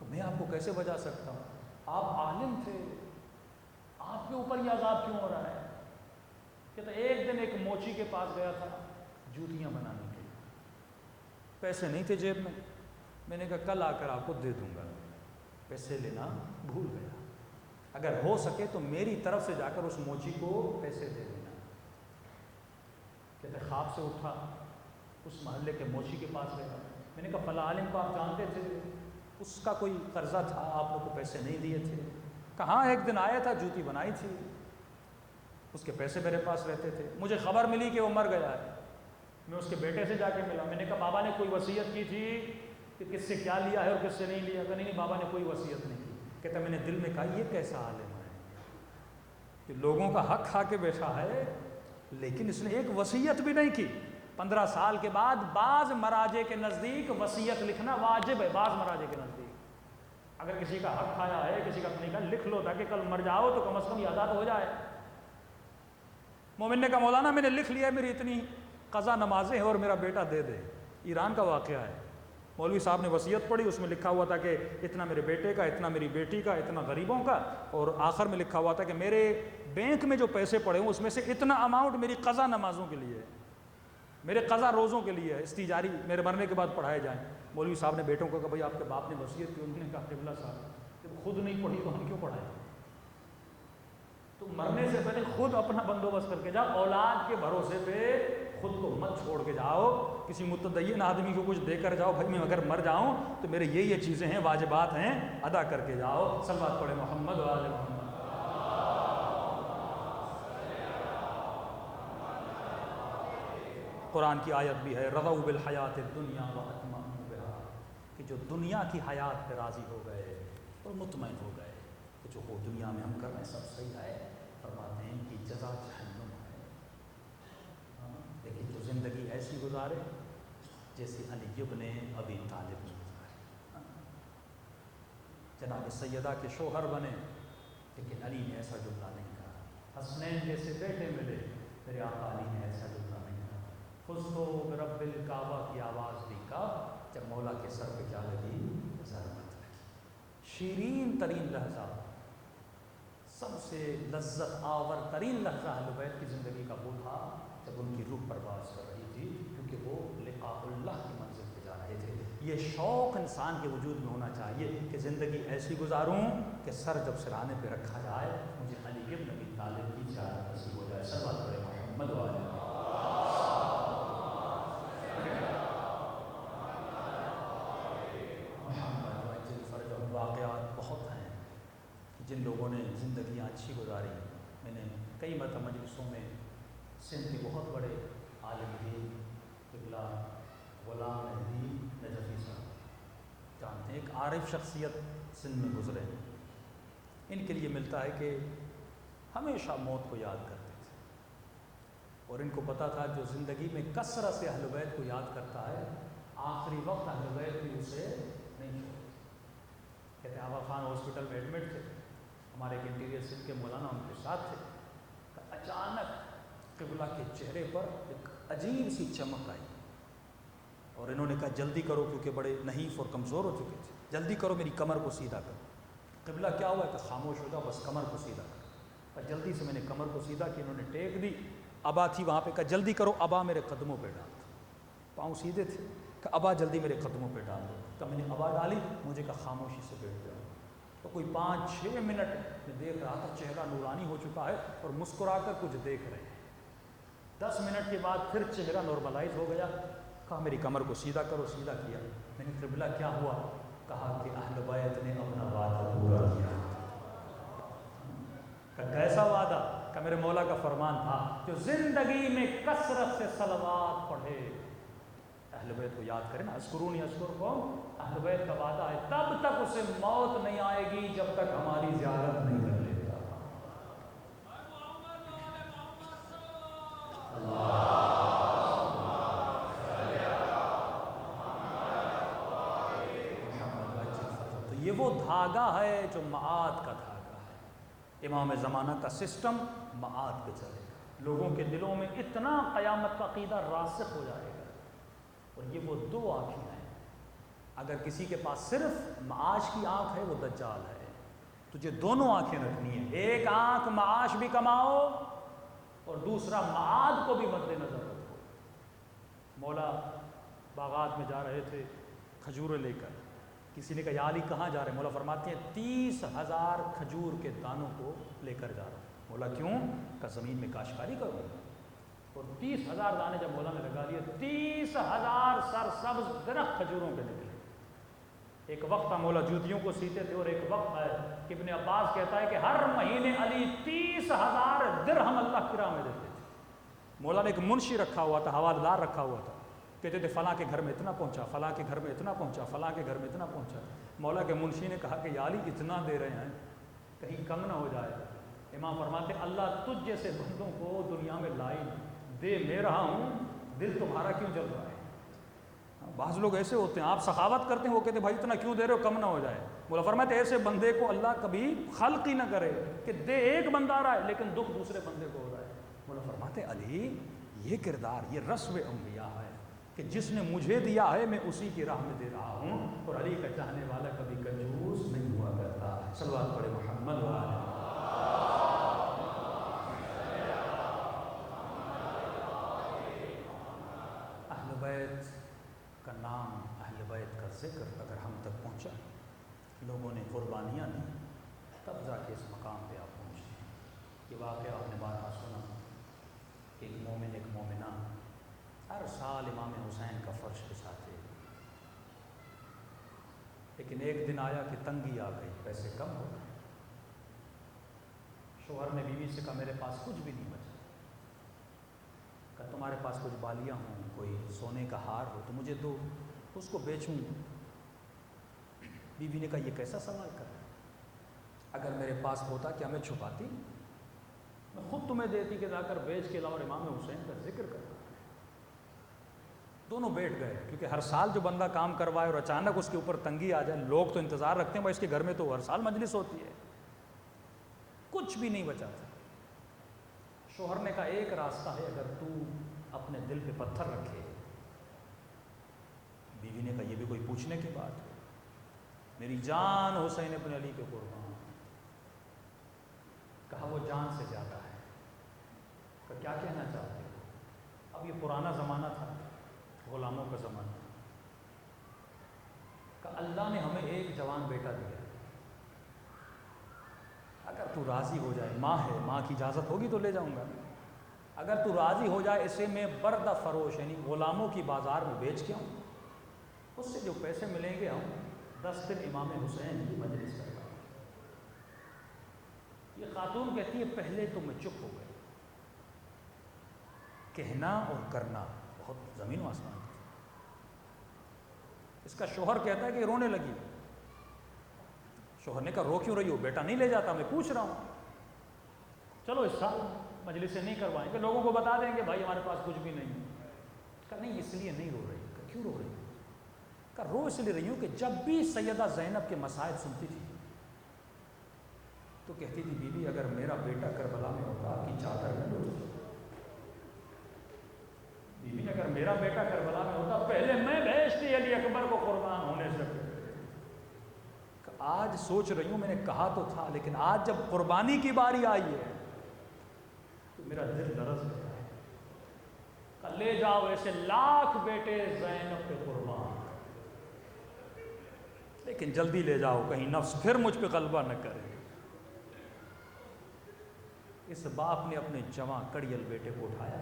میں آپ کو کیسے بچا سکتا ہوں؟ آپ عالم تھے، آپ کے اوپر یہ عذاب کیوں ہو رہا ہے؟ کہتا ایک دن ایک موچی کے پاس گیا تھا جوتیاں بنانے کے لیے. پیسے نہیں تھے جیب میں نے کہا کل آ کر آپ کو دے دوں گا. پیسے لینا بھول گیا. اگر ہو سکے تو میری طرف سے جا کر اس موچی کو پیسے دے دینا. کہتے خواب سے اٹھا، اس محلے کے موچی کے پاس گیا. میں نے کہا فلاں عالم کو آپ جانتے تھے، اس کا کوئی قرضہ تھا، آپ لوگ کو پیسے نہیں دیے تھے. کہاں ایک دن آیا تھا، جوتی بنائی تھی، اس کے پیسے میرے پاس رہتے تھے. مجھے خبر ملی کہ وہ مر گیا ہے. میں اس کے بیٹے سے جا کے ملا. میں نے کہا بابا نے کوئی وصیت کی تھی کہ کس سے کیا لیا ہے اور کس سے نہیں لیا؟ کہ نہیں بابا نے کوئی وصیت نہیں کی. کہتا میں نے دل میں کہا یہ کیسا عالم ہے کہ لوگوں کا حق کھا کے بیٹھا ہے لیکن اس نے ایک وصیت بھی نہیں کی. 15 سال کے بعد بعض مراجع کے نزدیک وصیت لکھنا واجب ہے. بعض مراجع کے نزدیک اگر کسی کا حق کھایا ہے، کسی کا نہیں کھایا، لکھ لو تاکہ کل مر جاؤ تو کم از کم یاد ہو جائے. مومن نے کہا مولانا میں نے لکھ لیا ہے، میری اتنی قضا نمازیں ہیں اور میرا بیٹا دے دے. ایران کا واقعہ ہے. مولوی صاحب نے وصیت پڑھی، اس میں لکھا ہوا تھا کہ اتنا میرے بیٹے کا، اتنا میری بیٹی کا، اتنا غریبوں کا، اور آخر میں لکھا ہوا تھا کہ میرے بینک میں جو پیسے پڑے ہوں اس میں سے اتنا اماؤنٹ میری قضا نمازوں کے لیے ہے، میرے قضا روزوں کے لیے ہے، استجاری میرے مرنے کے بعد پڑھائے جائیں. مولوی صاحب نے بیٹوں کو کہا بھائی آپ کے باپ نے وصیت کی. انہوں نے کہا قبلہ صاحب جب خود نہیں پڑھی تو ہم کیوں پڑھائیں؟ تو مرنے سے پہلے خود اپنا بندوبست کر کے جاؤ. اولاد کے بھروسے پہ خود کو مت چھوڑ کے جاؤ. کسی متدین آدمی کو کچھ دے کر جاؤ بھائی میں اگر مر جاؤں تو میرے یہ چیزیں ہیں، واجبات ہیں، ادا کر کے جاؤ. صلوات پڑھے محمد و آل محمد. قرآن کی آیت بھی ہے رضوا بالحیات الدنیا واطمأنوا بہا، کہ جو دنیا کی حیات پہ راضی ہو گئے اور مطمئن ہو گئے کہ جو وہ دنیا میں ہم کر رہے ہیں سب صحیح ہے. فرماتے ہیں کہ جزا جہنم ہے. لیکن جو زندگی ایسی گزارے جیسے علی ابن ابی طالب نے گزارے، جناب سیدہ کے شوہر بنے لیکن علی نے ایسا جملہ نہیں کہا. حسنین جیسے بیٹے ملے، میرے آقا علی نے ایسا جملہ نہیں کہا. فزتو برب الکعبہ کی آواز دی کب؟ جب مولا کے سر پہ کیا لگی؟ ضربت لگی. شیرین ترین لحظہ، سب سے لذت آور ترین لحظہ اہل بیت کی زندگی کا وہ تھا جب ان کی روح پرواز کر رہی تھی، کیونکہ وہ لقاء اللہ کی منزل پہ جا رہے تھے۔ یہ شوق انسان کے وجود میں ہونا چاہیے کہ زندگی ایسی گزاروں کہ سر جب سرانے پہ رکھا جائے مجھے علی ابن ابی طالب کی زیارت نصیب ہو جائے۔ صلوات پڑھیں محمد والے واقعات بہت ہیں جن لوگوں نے زندگیاں اچھی گزاری۔ میں نے کئی مرتبہ مجلسوں میں سندھ کے بہت بڑے عالم دین قبلہ غلام مہدی نجفی صاحب جانتے ہیں، ایک عارف شخصیت سندھ میں گزرے ہیں۔ ان کے لیے ملتا ہے کہ ہمیشہ موت کو یاد کرتے تھے، اور ان کو پتہ تھا جو زندگی میں کثرت سے اہل بیت کو یاد کرتا ہے آخری وقت اہل بیت بھی اسے نہیں چھوڑتے۔ کہتے ہیں آغا خان ہاسپٹل میں ایڈمٹ تھے، ہمارے ایک انٹیریئر سندھ کے مولانا ان کے ساتھ تھے، اچانک قبلہ کے چہرے پر ایک عجیب سی چمک آئی، اور انہوں نے کہا جلدی کرو، کیونکہ بڑے نحیف اور کمزور ہو چکے تھے، جلدی کرو میری کمر کو سیدھا کرو۔ قبلہ کیا ہوا کہ خاموش ہو جاؤ، بس کمر کو سیدھا کرو۔ اور جلدی سے میں نے کمر کو سیدھا کی، انہوں نے ٹیک دی، ابا تھی وہاں پہ، کہا جلدی کرو ابا میرے قدموں پہ ڈال دو۔ پاؤں سیدھے تھے، کہا ابا جلدی میرے قدموں پہ ڈال دو۔ کہا میں نے ابا ڈالی، مجھے کہا خاموشی سے بیٹھ جاؤ۔ تو کوئی 5-6 منٹ میں دیکھ رہا تھا، چہرہ نورانی ہو چکا ہے اور مسکرا کر کچھ دیکھ رہے ہیں۔ 10 منٹ کے بعد پھر چہرہ نارملائز ہو گیا، کہا میری کمر کو سیدھا کرو، سیدھا کیا۔ میں نے قبلہ کیا ہوا؟ کہا کہ اہل بیت نے اپنا وعدہ پورا کیا۔ کہ کیسا وعدہ؟ کہ میرے مولا کا فرمان تھا جو زندگی میں کثرت سے صلوات پڑھے، اہل بیت کو یاد کریں نا، اذکرونی اذکرکم، اہل بیت کا وعدہ ہے تب تک اسے موت نہیں آئے گی جب تک ہماری زیارت نہیں کر لیتا۔ تو یہ وہ دھاگا ہے جو معاد کا دھاگا ہے۔ امام زمانہ کا سسٹم معاد پہ چلے گا، لوگوں کے دلوں میں اتنا قیامت کا عقیدہ راسخ ہو جائے گا۔ اور یہ وہ 2 آنکھیں ہیں، اگر کسی کے پاس صرف معاش کی آنکھ ہے وہ دجال ہے۔ تجھے دونوں آنکھیں رکھنی ہیں، ایک آنکھ معاش بھی کماؤ اور دوسرا معاد کو بھی مد نظر رکھو۔ مولا باغات میں جا رہے تھے کھجوریں لے کر، کسی نے کہا یا علی کہاں جا رہے ہیں؟ مولا فرماتے ہیں 30,000 کھجور کے دانوں کو لے کر جا رہا ہوں۔ مولا کیوں؟ کہ زمین میں کاشتکاری کروں گا۔ اور 30,000 دانے جب مولا نے لگا دیے، 30,000 سرسبز درخت کھجوروں کے نکلے۔ ایک وقت تھا مولا جوتیوں کو سیتے تھے، اور ایک وقت ہے کہ ابن عباس کہتا ہے کہ ہر مہینے علی 30,000 درہم اللہ کی راہ میں دیتے تھے۔ مولا نے ایک منشی رکھا ہوا تھا، حوالہ دار رکھا ہوا تھا، کہتے تھے فلاں کے گھر میں اتنا پہنچا، فلاں کے گھر میں اتنا پہنچا، فلاں کے گھر میں اتنا پہنچا۔ مولا کے منشی نے کہا کہ یا علی اتنا دے رہے ہیں کہیں کم نہ ہو جائے۔ امام فرماتے اللہ تجھ جیسے بندوں کو دنیا میں لائی، دے میں رہا ہوں، دل تمہارا کیوں جل رہا ہے؟ بعض لوگ ایسے ہوتے ہیں، آپ سخاوت کرتے ہیں، وہ کہتے ہیں بھائی اتنا کیوں دے رہے ہو، کم نہ ہو جائے۔ مولا فرماتے ایسے بندے کو اللہ کبھی خلق ہی نہ کرے کہ دے ایک بندہ رہا ہے لیکن دکھ دوسرے بندے کو ہو رہا ہے۔ مولا فرماتے علی یہ کردار، یہ رسم انبیاء ہے کہ جس نے مجھے دیا ہے میں اسی کی راہ میں دے رہا ہوں، اور علی کا چاہنے والا کبھی کنجوس نہیں ہوا کرتا۔ صلوات پڑھے محمد وآلہ۔ اہل بیت کا نام، اہل بیت کا ذکر اگر ہم تک پہنچا، لوگوں نے قربانیاں دی، تب جا کے اس مقام پہ آپ پہنچتے ہیں۔ یہ واقعہ آپ نے بارہا سنا کہ ایک مومن ایک مومنہ ہر سال امام حسین کا فرش بچھاتے، لیکن ایک دن آیا کہ تنگی آ گئی، پیسے کم ہو گئے۔ شوہر نے بیوی سے کہا میرے پاس کچھ بھی نہیں بچا، کہ تمہارے پاس کچھ بالیاں ہوں، کوئی سونے کا ہار ہو تو مجھے دو، اس کو بیچوں۔ بیوی نے کہا یہ کیسا سوال کر رہا ہے؟ اگر میرے پاس ہوتا کیا میں چھپاتی؟ میں خود تمہیں دیتی کہ جا کر بیچ کے لاؤ اور امام حسین کا ذکر کرتا۔ دونوں بیٹھ گئے، کیونکہ ہر سال جو بندہ کام کروائے اور اچانک اس کے اوپر تنگی آ جائے، لوگ تو انتظار رکھتے ہیں بھائی اس کے گھر میں تو ہر سال مجلس ہوتی ہے، کچھ بھی نہیں بچا تھا۔ شوہر نے کہا ایک راستہ ہے، اگر تو اپنے دل پہ پتھر رکھے۔ بیوی نے کہا یہ بھی کوئی پوچھنے کی بات ہے؟ میری جان حسین ابن علی کے قربان. کہا وہ جان سے زیادہ ہے. کہ کیا کہنا چاہتے ہو؟ اب یہ پرانا زمانہ تھا، غلاموں کا زمانہ. کہ اللہ نے ہمیں ایک جوان بیٹا دیا، اگر تو راضی ہو جائے، ماں ہے، ماں کی اجازت ہوگی تو لے جاؤں گا. اگر تو راضی ہو جائے اسے میں بردہ فروش یعنی غلاموں کی بازار میں بیچ کے آؤں، اس سے جو پیسے ملیں گے ہم 10 دن امام حسین کی مجلس کروا. یہ خاتون کہتی ہے پہلے تو میں چپ ہو گئی. کہنا اور کرنا بہت زمین و آسمان کا. اس کا شوہر کہتا ہے کہ رونے لگی. شوہر نے کہا رو کیوں رہی ہو؟ بیٹا نہیں لے جاتا، میں پوچھ رہا ہوں. چلو اس سال مجلس سے نہیں کروائیں گے، لوگوں کو بتا دیں گے بھائی ہمارے پاس کچھ بھی نہیں. کہا نہیں اس لیے نہیں رو رہی. کہا کیوں رو رہی؟ کہا رو اس لیے رہی ہوں کہ جب بھی سیدہ زینب کے مسائل سنتی تھی تو کہتی تھی بی بی اگر میرا بیٹا کربلا میں ہوتا آپ کی چادر میں لوٹتی. بی بی اگر میرا بیٹا کربلا میں ہوتا پہلے میں بھیجتی علی اکبر کو قربان ہونے سے. آج سوچ رہی ہوں میں نے کہا تو تھا، لیکن آج جب قربانی کی باری آئی ہے تو میرا دل لرز گیا ہے. کہ لے جاؤ ایسے لاکھ بیٹے زینب پہ قربان، لیکن جلدی لے جاؤ کہیں نفس پھر مجھ پہ غلبہ نہ کرے. اس باپ نے اپنے جوان کڑیل بیٹے کو اٹھایا،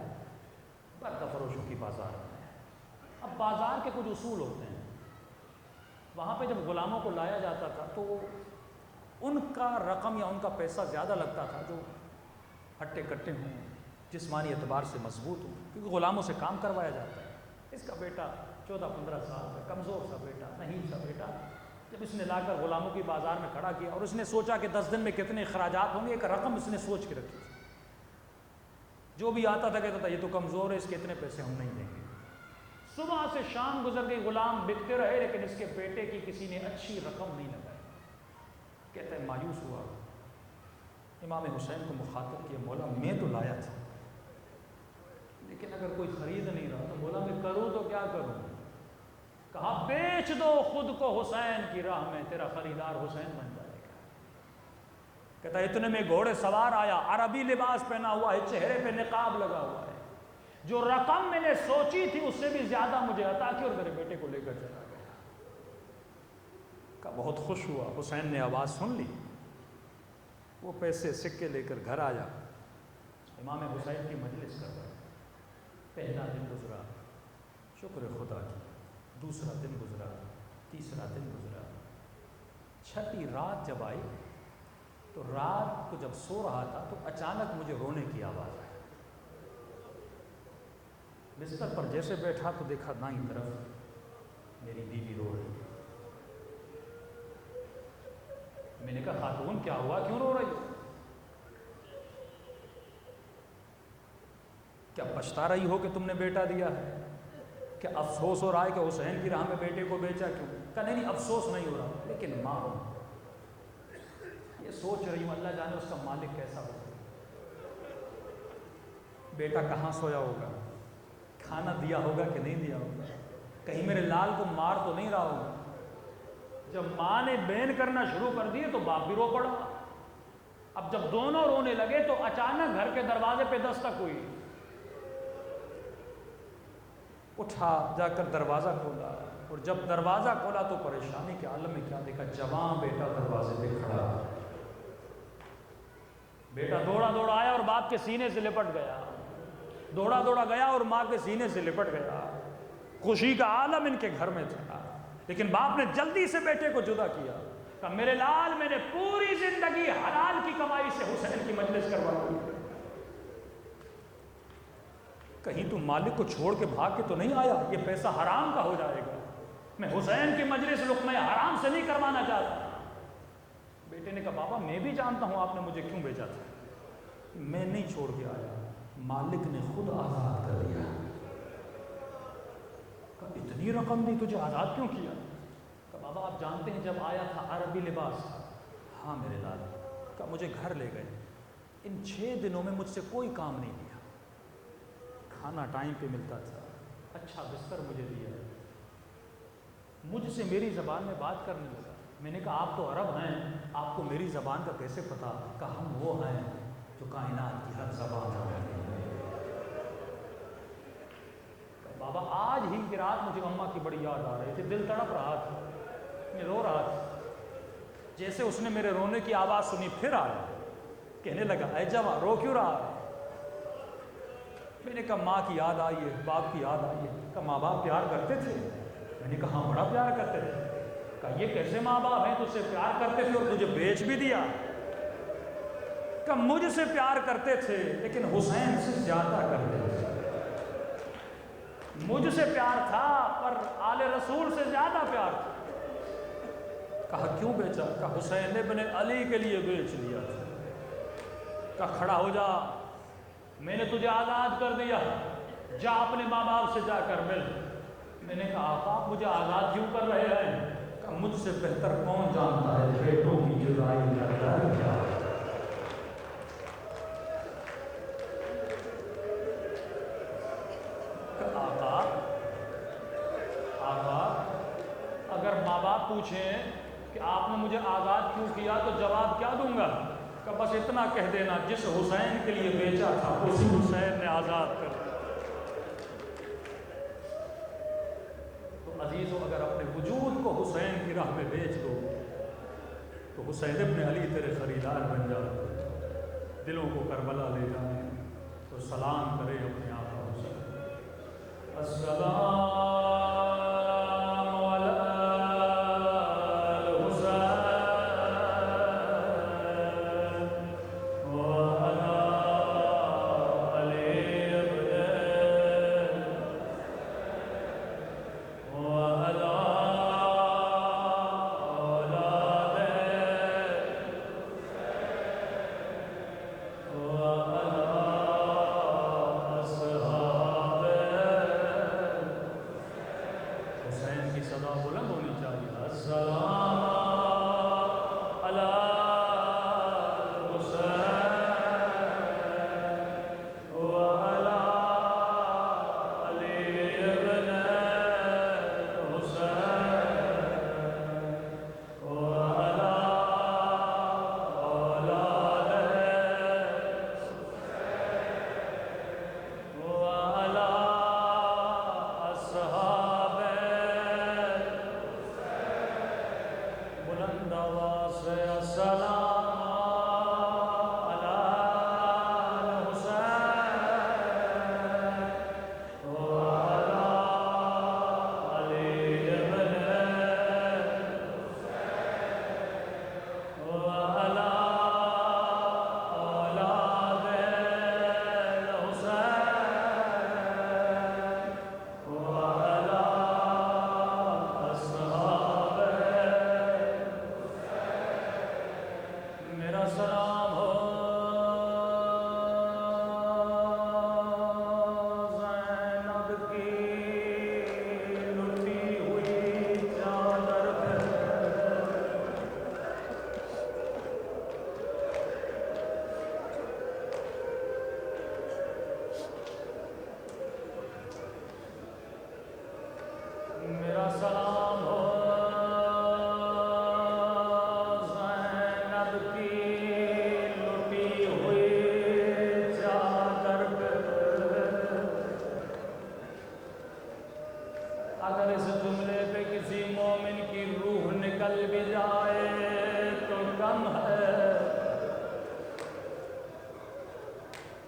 بردہ فروشوں کی بازار میں. اب بازار کے کچھ اصول ہوتے ہیں. وہاں پہ جب غلاموں کو لایا جاتا تھا تو ان کا رقم یا ان کا پیسہ زیادہ لگتا تھا جو ہٹے کٹے ہوں، جسمانی اعتبار سے مضبوط ہوں، کیونکہ غلاموں سے کام کروایا جاتا ہے. اس کا بیٹا 14-15 سال کا کمزور سا بیٹا، نہیں سا بیٹا، جب اس نے لا کر غلاموں کی بازار میں کھڑا کیا اور اس نے سوچا کہ 10 دن میں کتنے اخراجات ہوں گے، ایک رقم اس نے سوچ کے رکھی تھی. جو بھی آتا تھا کہتا تھا یہ تو کمزور ہے، اس کے اتنے پیسے ہم نہیں دیں گے. صبح سے شام گزر گئی، غلام بکتے رہے، لیکن اس کے بیٹے کی کسی نے اچھی رقم نہیں لگائی. کہتا ہے مایوس ہوا، امام حسین کو مخاطب کیا مولا میں تو لایا تھا لیکن اگر کوئی خرید نہیں رہا تو مولا میں کروں تو کیا کروں. کہا بیچ دو خود کو حسین کی راہ میں، تیرا خریدار حسین بن جائے گا. کہتا ہے اتنے میں گھوڑے سوار آیا، عربی لباس پہنا ہوا ہے، چہرے پہ نقاب لگا ہوا ہے. جو رقم میں نے سوچی تھی اس سے بھی زیادہ مجھے عطا کی اور میرے بیٹے کو لے کر چلا گیا. کہا بہت خوش ہوا. حسین نے آواز سن لی، وہ پیسے سکے لے کر گھر آیا، امام حسین کی مجلس کر رہا. پہلا دن گزرا، شکر خدا کی. دوسرا دن گزرا، تیسرا دن گزرا. چھٹی رات جب آئی تو رات کو جب سو رہا تھا تو اچانک مجھے رونے کی آواز آئی. بستر پر جیسے بیٹھا تو دیکھا دائیں طرف میری بیوی رو رہی ہے. میں نے کہا خاتون کیا ہوا، کیوں رو رہی ہو؟ کیا پچھتا رہی ہو کہ تم نے بیٹا دیا ہے؟ کیا افسوس ہو رہا ہے کہ حسین کی راہ میں بیٹے کو بیچا کیوں؟ کہا نہیں افسوس نہیں ہو رہا، لیکن ماں ہوں، یہ سوچ رہی ہوں اللہ جانے اس کا مالک کیسا ہوگا. بیٹا کہاں سویا ہوگا، کھانا دیا ہوگا کہ نہیں دیا ہوگا، کہیں میرے لال کو مار تو نہیں رہا ہوگا. جب ماں نے بین کرنا شروع کر دیے تو باپ بھی رو پڑا. اب جب دونوں رونے لگے تو اچانک گھر کے دروازے پہ دستک ہوئی. اٹھا جا کر دروازہ کھولا اور جب دروازہ کھولا تو پریشانی کے عالم میں کیا دیکھا، جوان بیٹا دروازے پہ کھڑا. بیٹا دوڑا دوڑا آیا اور باپ کے سینے سے لپٹ گیا، دوڑا دوڑا گیا اور ماں کے سینے سے لپٹ گیا. خوشی کا عالم ان کے گھر میں تھا، لیکن باپ نے جلدی سے بیٹے کو جدا کیا. کہا میرے لال میں نے پوری زندگی حلال کی کمائی سے حسین کی مجلس کروائی، کہیں تم مالک کو چھوڑ کے بھاگ کے تو نہیں آیا، یہ پیسہ حرام کا ہو جائے گا. میں حسین کی مجلس لقمہ حرام سے نہیں کروانا چاہتا. بیٹے نے کہا بابا میں بھی جانتا ہوں آپ نے مجھے کیوں بھیجا تھا، میں نہیں چھوڑ کے آیا، مالک نے خود آزاد کر دیا. کہا اتنی رقم دی تجھے آزاد کیوں کیا؟ کہا بابا آپ جانتے ہیں جب آیا تھا عربی لباس تھا. ہاں میرے لال. کہا مجھے گھر لے گئے، ان 6 دنوں میں مجھ سے کوئی کام نہیں دیا، کھانا ٹائم پہ ملتا تھا، اچھا بستر مجھے دیا، مجھ سے میری زبان میں بات کرنے لگا، میں نے کہا آپ تو عرب ہیں، آپ کو میری زبان کا کیسے پتہ؟ کہا ہم وہ ہیں جو کائنات کی ہر زبان جانتے ہیں۔ بابا آج ہی کی رات مجھے اماں کی بڑی یاد آ رہی تھی، دل تڑپ رہا تھا، میں رو رہا تھا۔ جیسے اس نے میرے رونے کی آواز سنی پھر آیا، کہنے لگا اے جوان رو کیوں رہا ہے؟ میں نے کہا ماں کی یاد آئی ہے، باپ کی یاد آئی ہے۔ کہا ماں باپ پیار کرتے تھے؟ میں نے کہا ہاں بڑا پیار کرتے تھے۔ کہا یہ کیسے ماں باپ ہیں، تجھ سے پیار کرتے تھے اور تجھے بیچ بھی دیا؟ کہا مجھ سے پیار کرتے تھے لیکن حسین سے زیادہ کرتے تھے۔ مجھ سے پیار تھا پر آل رسول سے زیادہ پیار تھا۔ کہا کیوں بیچا؟ کہا حسین ابن علی کے لیے بیچ دیا تھا۔ کہا کھڑا ہو جا، میں نے تجھے آزاد کر دیا، جا اپنے ماں باپ سے جا کر مل۔ میں نے کہا آقا آپ مجھے آزاد کیوں کر رہے ہیں؟ کہا مجھ سے بہتر کون جانتا ہے بیٹوں کی جدائی کا درد کیا ہے۔ آقا اگر ماں باپ پوچھیں کہ آپ نے مجھے آزاد کیوں کیا تو جواب کیا دوں گا؟ کہ بس اتنا کہہ دینا جس حسین کے لیے بیچا تھا اسی حسین نے آزاد کر دیا۔ تو عزیزو اگر اپنے وجود کو حسین کی راہ میں بیچ دو تو حسین ابن علی تیرے خریدار بن جائے، دلوں کو کربلا لے جائیں۔ تو سلام کرے اپنے آقا حسین۔ السلام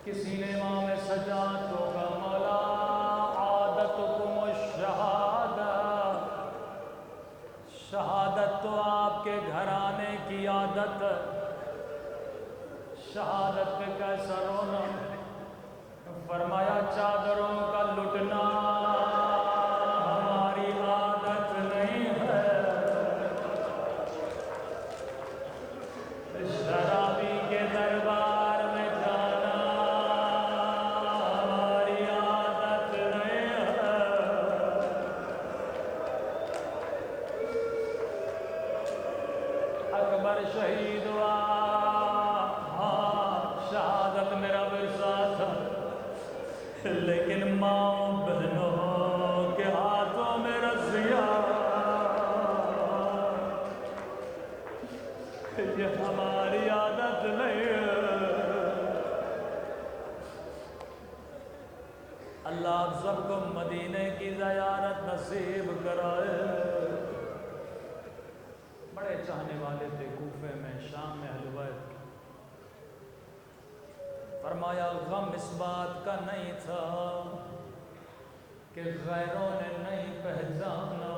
کسی نے امام سجاد کو کہا مولا عادتکم الشہادہ، شہادت تو آپ کے گھرانے کی عادت، شہادت پہ کیسا رونا؟ فرمایا چادروں کا لٹنا ہماری عادت نہیں ہے، شرابی کے دربار میں جانا ہماری عادت نہیں ہے۔ اکبر شہید ہوا، ہاں شہادت میرا ورثہ تھا، لیکن ماں بہنوں کے ہاتھوں میں رسیاں، یہ ہماری عادت نہیں ہے۔ اللہ آپ سب کو مدینے کی زیارت نصیب کرائے۔ بڑے چاہنے والے تھے کوفے میں، شام میں اہل بیت۔ فرمایا غم اس بات کا نہیں تھا کہ غیروں نے نہیں پہچانا،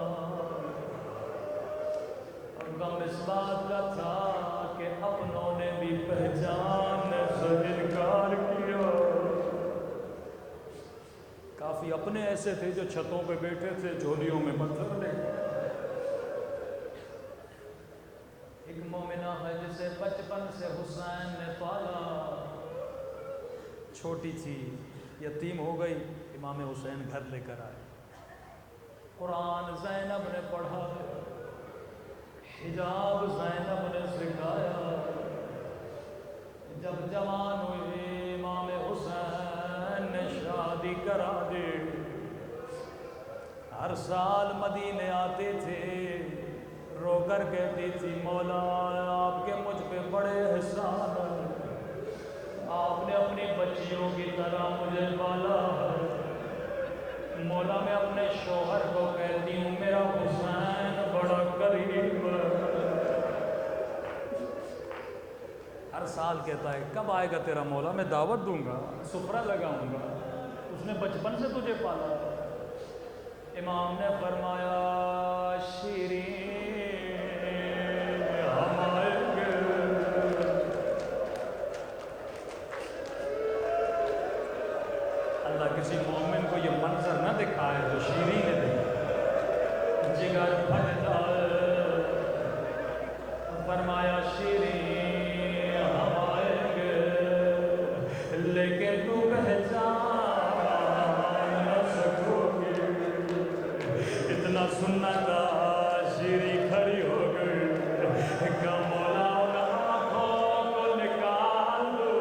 غم اس بات کا تھا کہ اپنوں نے بھی پہچاننے سے انکار کیا۔ کافی اپنے ایسے تھے جو چھتوں پہ بیٹھے تھے، جھولیوں میں پتھر لے گئے۔ ایک مومنہ ہے جسے بچپن سے حسین نے پالا، چھوٹی تھی، یتیم ہو گئی، امام حسین گھر لے کر آئے، قرآن زینب نے پڑھا، حجاب زینب نے سکھایا۔ جب جوان ہوئی امام حسین نے شادی کرا دی۔ ہر سال مدینے آتے تھے، رو کر کہتی تھی مولا آپ کے مجھ پہ بڑے احسان ہیں، آپ نے اپنی بچیوں کی طرح مجھے پالا ہے۔ مولا میں اپنے شوہر کو کہتی ہوں میرا حسین بڑا قریب ہے۔ ہر سال کہتا ہے کب آئے گا تیرا مولا، میں دعوت دوں گا، سفرہ لگاؤں گا، اس نے بچپن سے تجھے پالا۔ امام نے فرمایا شیرین ہم آئیں گے۔ اللہ کسی مومن کو یہ منظر نہ دکھائے جو شیرین نے دیکھا، جگر پھٹ جائے۔ فرمایا شیرین ہم آئیں گے لیکن تو پہچان نہ سکو گی۔ اتنا سننا تھا شیری کھڑی ہو گئی کہ مولا ان آنکھوں کو نکال دو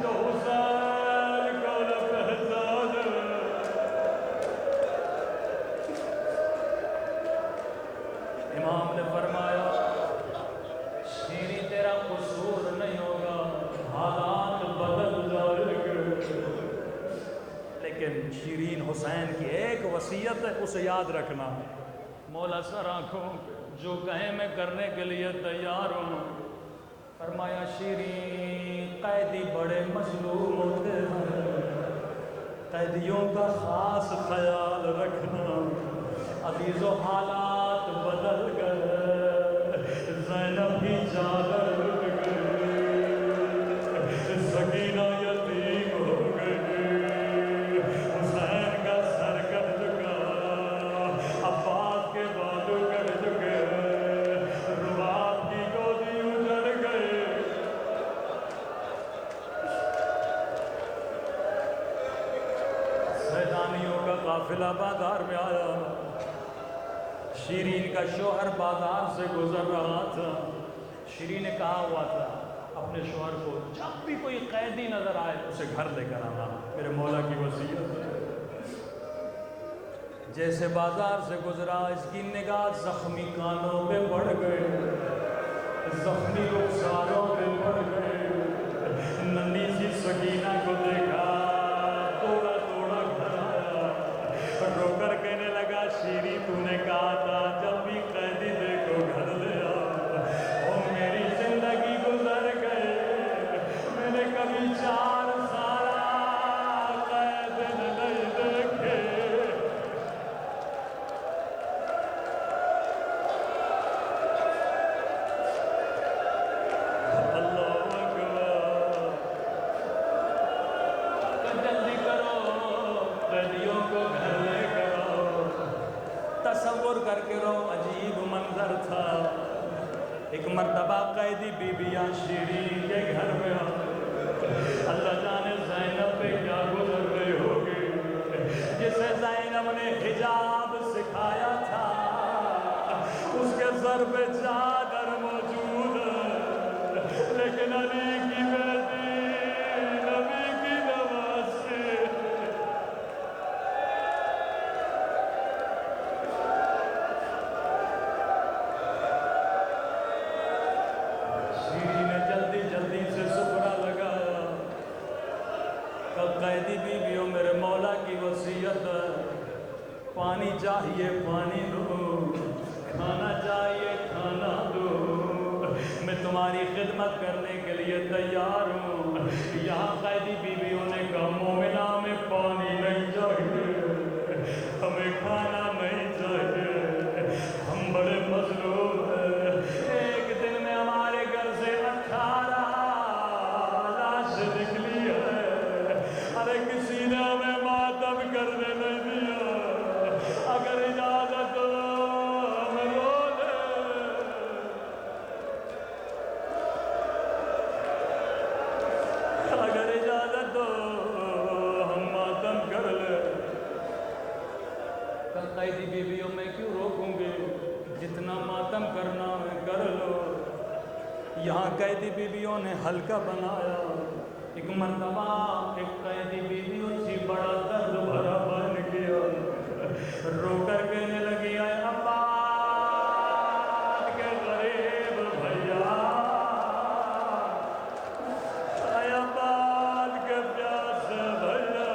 تو حسین کو نہ پہچان۔ امام نے فرمایا شیری تیرا قصور نہیں ہوگا، حالات بدل جائیں گے، لیکن شیرین حسین کی ایک وصیت ہے اسے یاد رکھنا، مولا سر آنکھوں جو کہیں میں کرنے کے لیے تیار ہوں۔ فرمایا شیرین قیدی بڑے مظلوم ہوتے ہیں، قیدیوں کا خاص خیال رکھنا۔ عزیز و حالات بدل گئے، زینب کی چادر اٹھ گئی، سکینہ یتیم ہو گئی، حسین کا سر کٹ چکا، عباس کے بالو کٹ چکے، رباب کی گودی اجڑ گئی۔ سیدانیوں کا قافلہ بازار میں آیا، شیرین کا شوہر بازار سے گزر رہا تھا۔ شیرین نے کہا ہوا تھا اپنے شوہر کو جب بھی کوئی قیدی نظر آئے اسے گھر لے کر آنا، میرے مولا کی وصیت ہے۔ جیسے بازار سے گزرا اس کی نگاہ زخمی کانوں پہ پڑ گئے، زخمی رخساروں پہ پڑ گئے۔ ننھی سی سکینہ کو دیکھا، توڑا توڑا گھر آیا، رو کر کہنے لگا شیری تو نے کہا تھا جب بھی قیدی دیکھو گھر لے آؤ، اور میری زندگی گزر گئے، میں نے کبھی 4 سال قید نہیں دیکھے۔ اللہ اکبر، جلدی کرو قیدیوں کو گھر لے کر آؤ۔ تصور کر کے رو، عجیب منظر تھا۔ ایک مرتبہ قیدی بیویاں شیرین کے گھر میں آئے، اللہ جانے زینب پہ کیا گزر رہی ہوگی، جسے زینب نے حجاب سکھایا تھا اس کے سر پہ چادر موجود ہے، لیکن علی کی بیٹی نبی کی نوازی پانی چاہیے پانی دو، کھانا چاہیے کھانا دو، میں تمہاری خدمت کرنے کے لیے تیار ہوں۔ یہاں قیدی بیویوں نے کہا مومنہ ہمیں پانی نہیں چاہیے، ہمیں کھانا نہیں چاہیے، ہم بڑے مظلوم ہیں، ایک دن میں ہمارے گھر سے 18 لاشیں نکلی ہے، ارے کسی نے ہمیں ماتم کرنے نہیں دیا، اگر اجازت ہو ہمیں رو لے۔ اگر اجازت دو ہم ماتم کر لیں۔ قیدی بیویوں میں کیوں روکوں گے، جتنا ماتم کرنا ہے کر لو۔ یہاں قیدی بیویوں نے حلقہ بنایا، ایک مرتبہ ایک قیدی بیوی اسی بڑا درد بھرا بن گیا، رو کر کہنے لگی اے عباد کے غریب بھیا، اے عباد کے پیاسے بھیا۔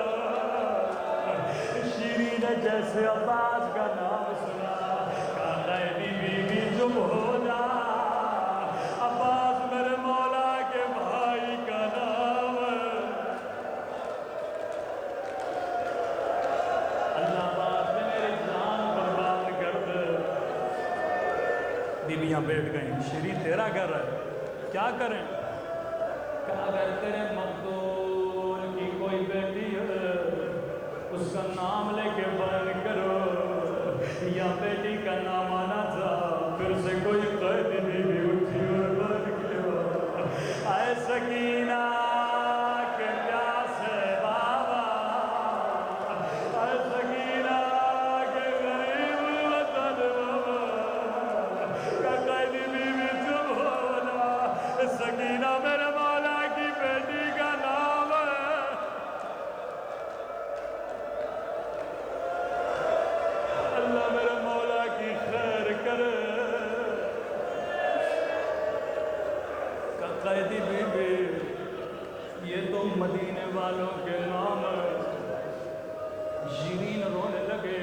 شیریں نے جیسے عباس کا نام سنا، کہا قیدی بیوی چپ ہو جا، عباس میرے مولا کے بھائی کا نام ہے۔ اللہ بات میں میری جان برباد کر دے۔ بیویاں بیٹھ گئیں، شیریں تیرا گھر ہے، کیا کریں؟ کہا اگر تیرے مقتول کی کوئی بیٹی ہے اس کا نام لے کے بیان کرو، یا بیٹی کا نام آنا تھا، پھر سے کوئی قیدی بیوی اٹھی اور بن گیا، اے سکینہ کے پیاسے بابا، اے سکینہ کے غریب وطن بابا، کہ قیدی بیوی چپ ہو جا، سکینہ میرے مولا کی بیٹی کا نام ہے۔ اللہ میرے مولا کی خیر کرے۔ کہ قیدی بیوی یہ تو مدینے والوں کے نام ہے۔ شیریں رونے لگے،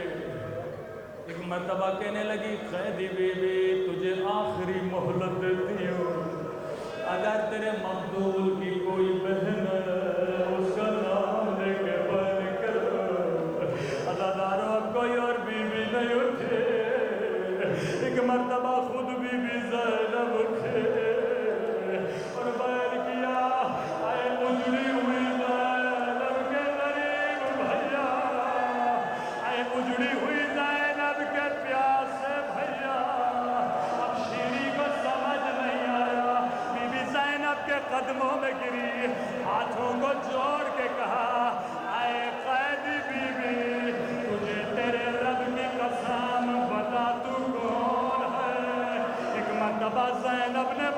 ایک مرتبہ کہنے لگی قیدی بیوی تجھے آخری مہلت دیتی ہوں، اگر تیرے مقتول کی کوئی بہن ہے اس کا نام لے کے بیان کرو۔ عزادارو اب کوئی اور بیوی نہیں اٹھے، ایک مرتبہ خود بیوی زینب اٹھے اور بیان کیا اے اجڑی ہوئی زینب کے غریب بھیا، اے اجڑی ہوئی زینب کے پیاسے بھیا۔ اب شیریں کو سمجھ نہیں آیا، بی بی زینب کے قدموں میں گری، ہاتھوں کو جوڑ کے کہا اے قیدی بیوی تجھے تیرے رب کی قسم بتا تو کون ہے۔ ایک مرتبہ زینب نے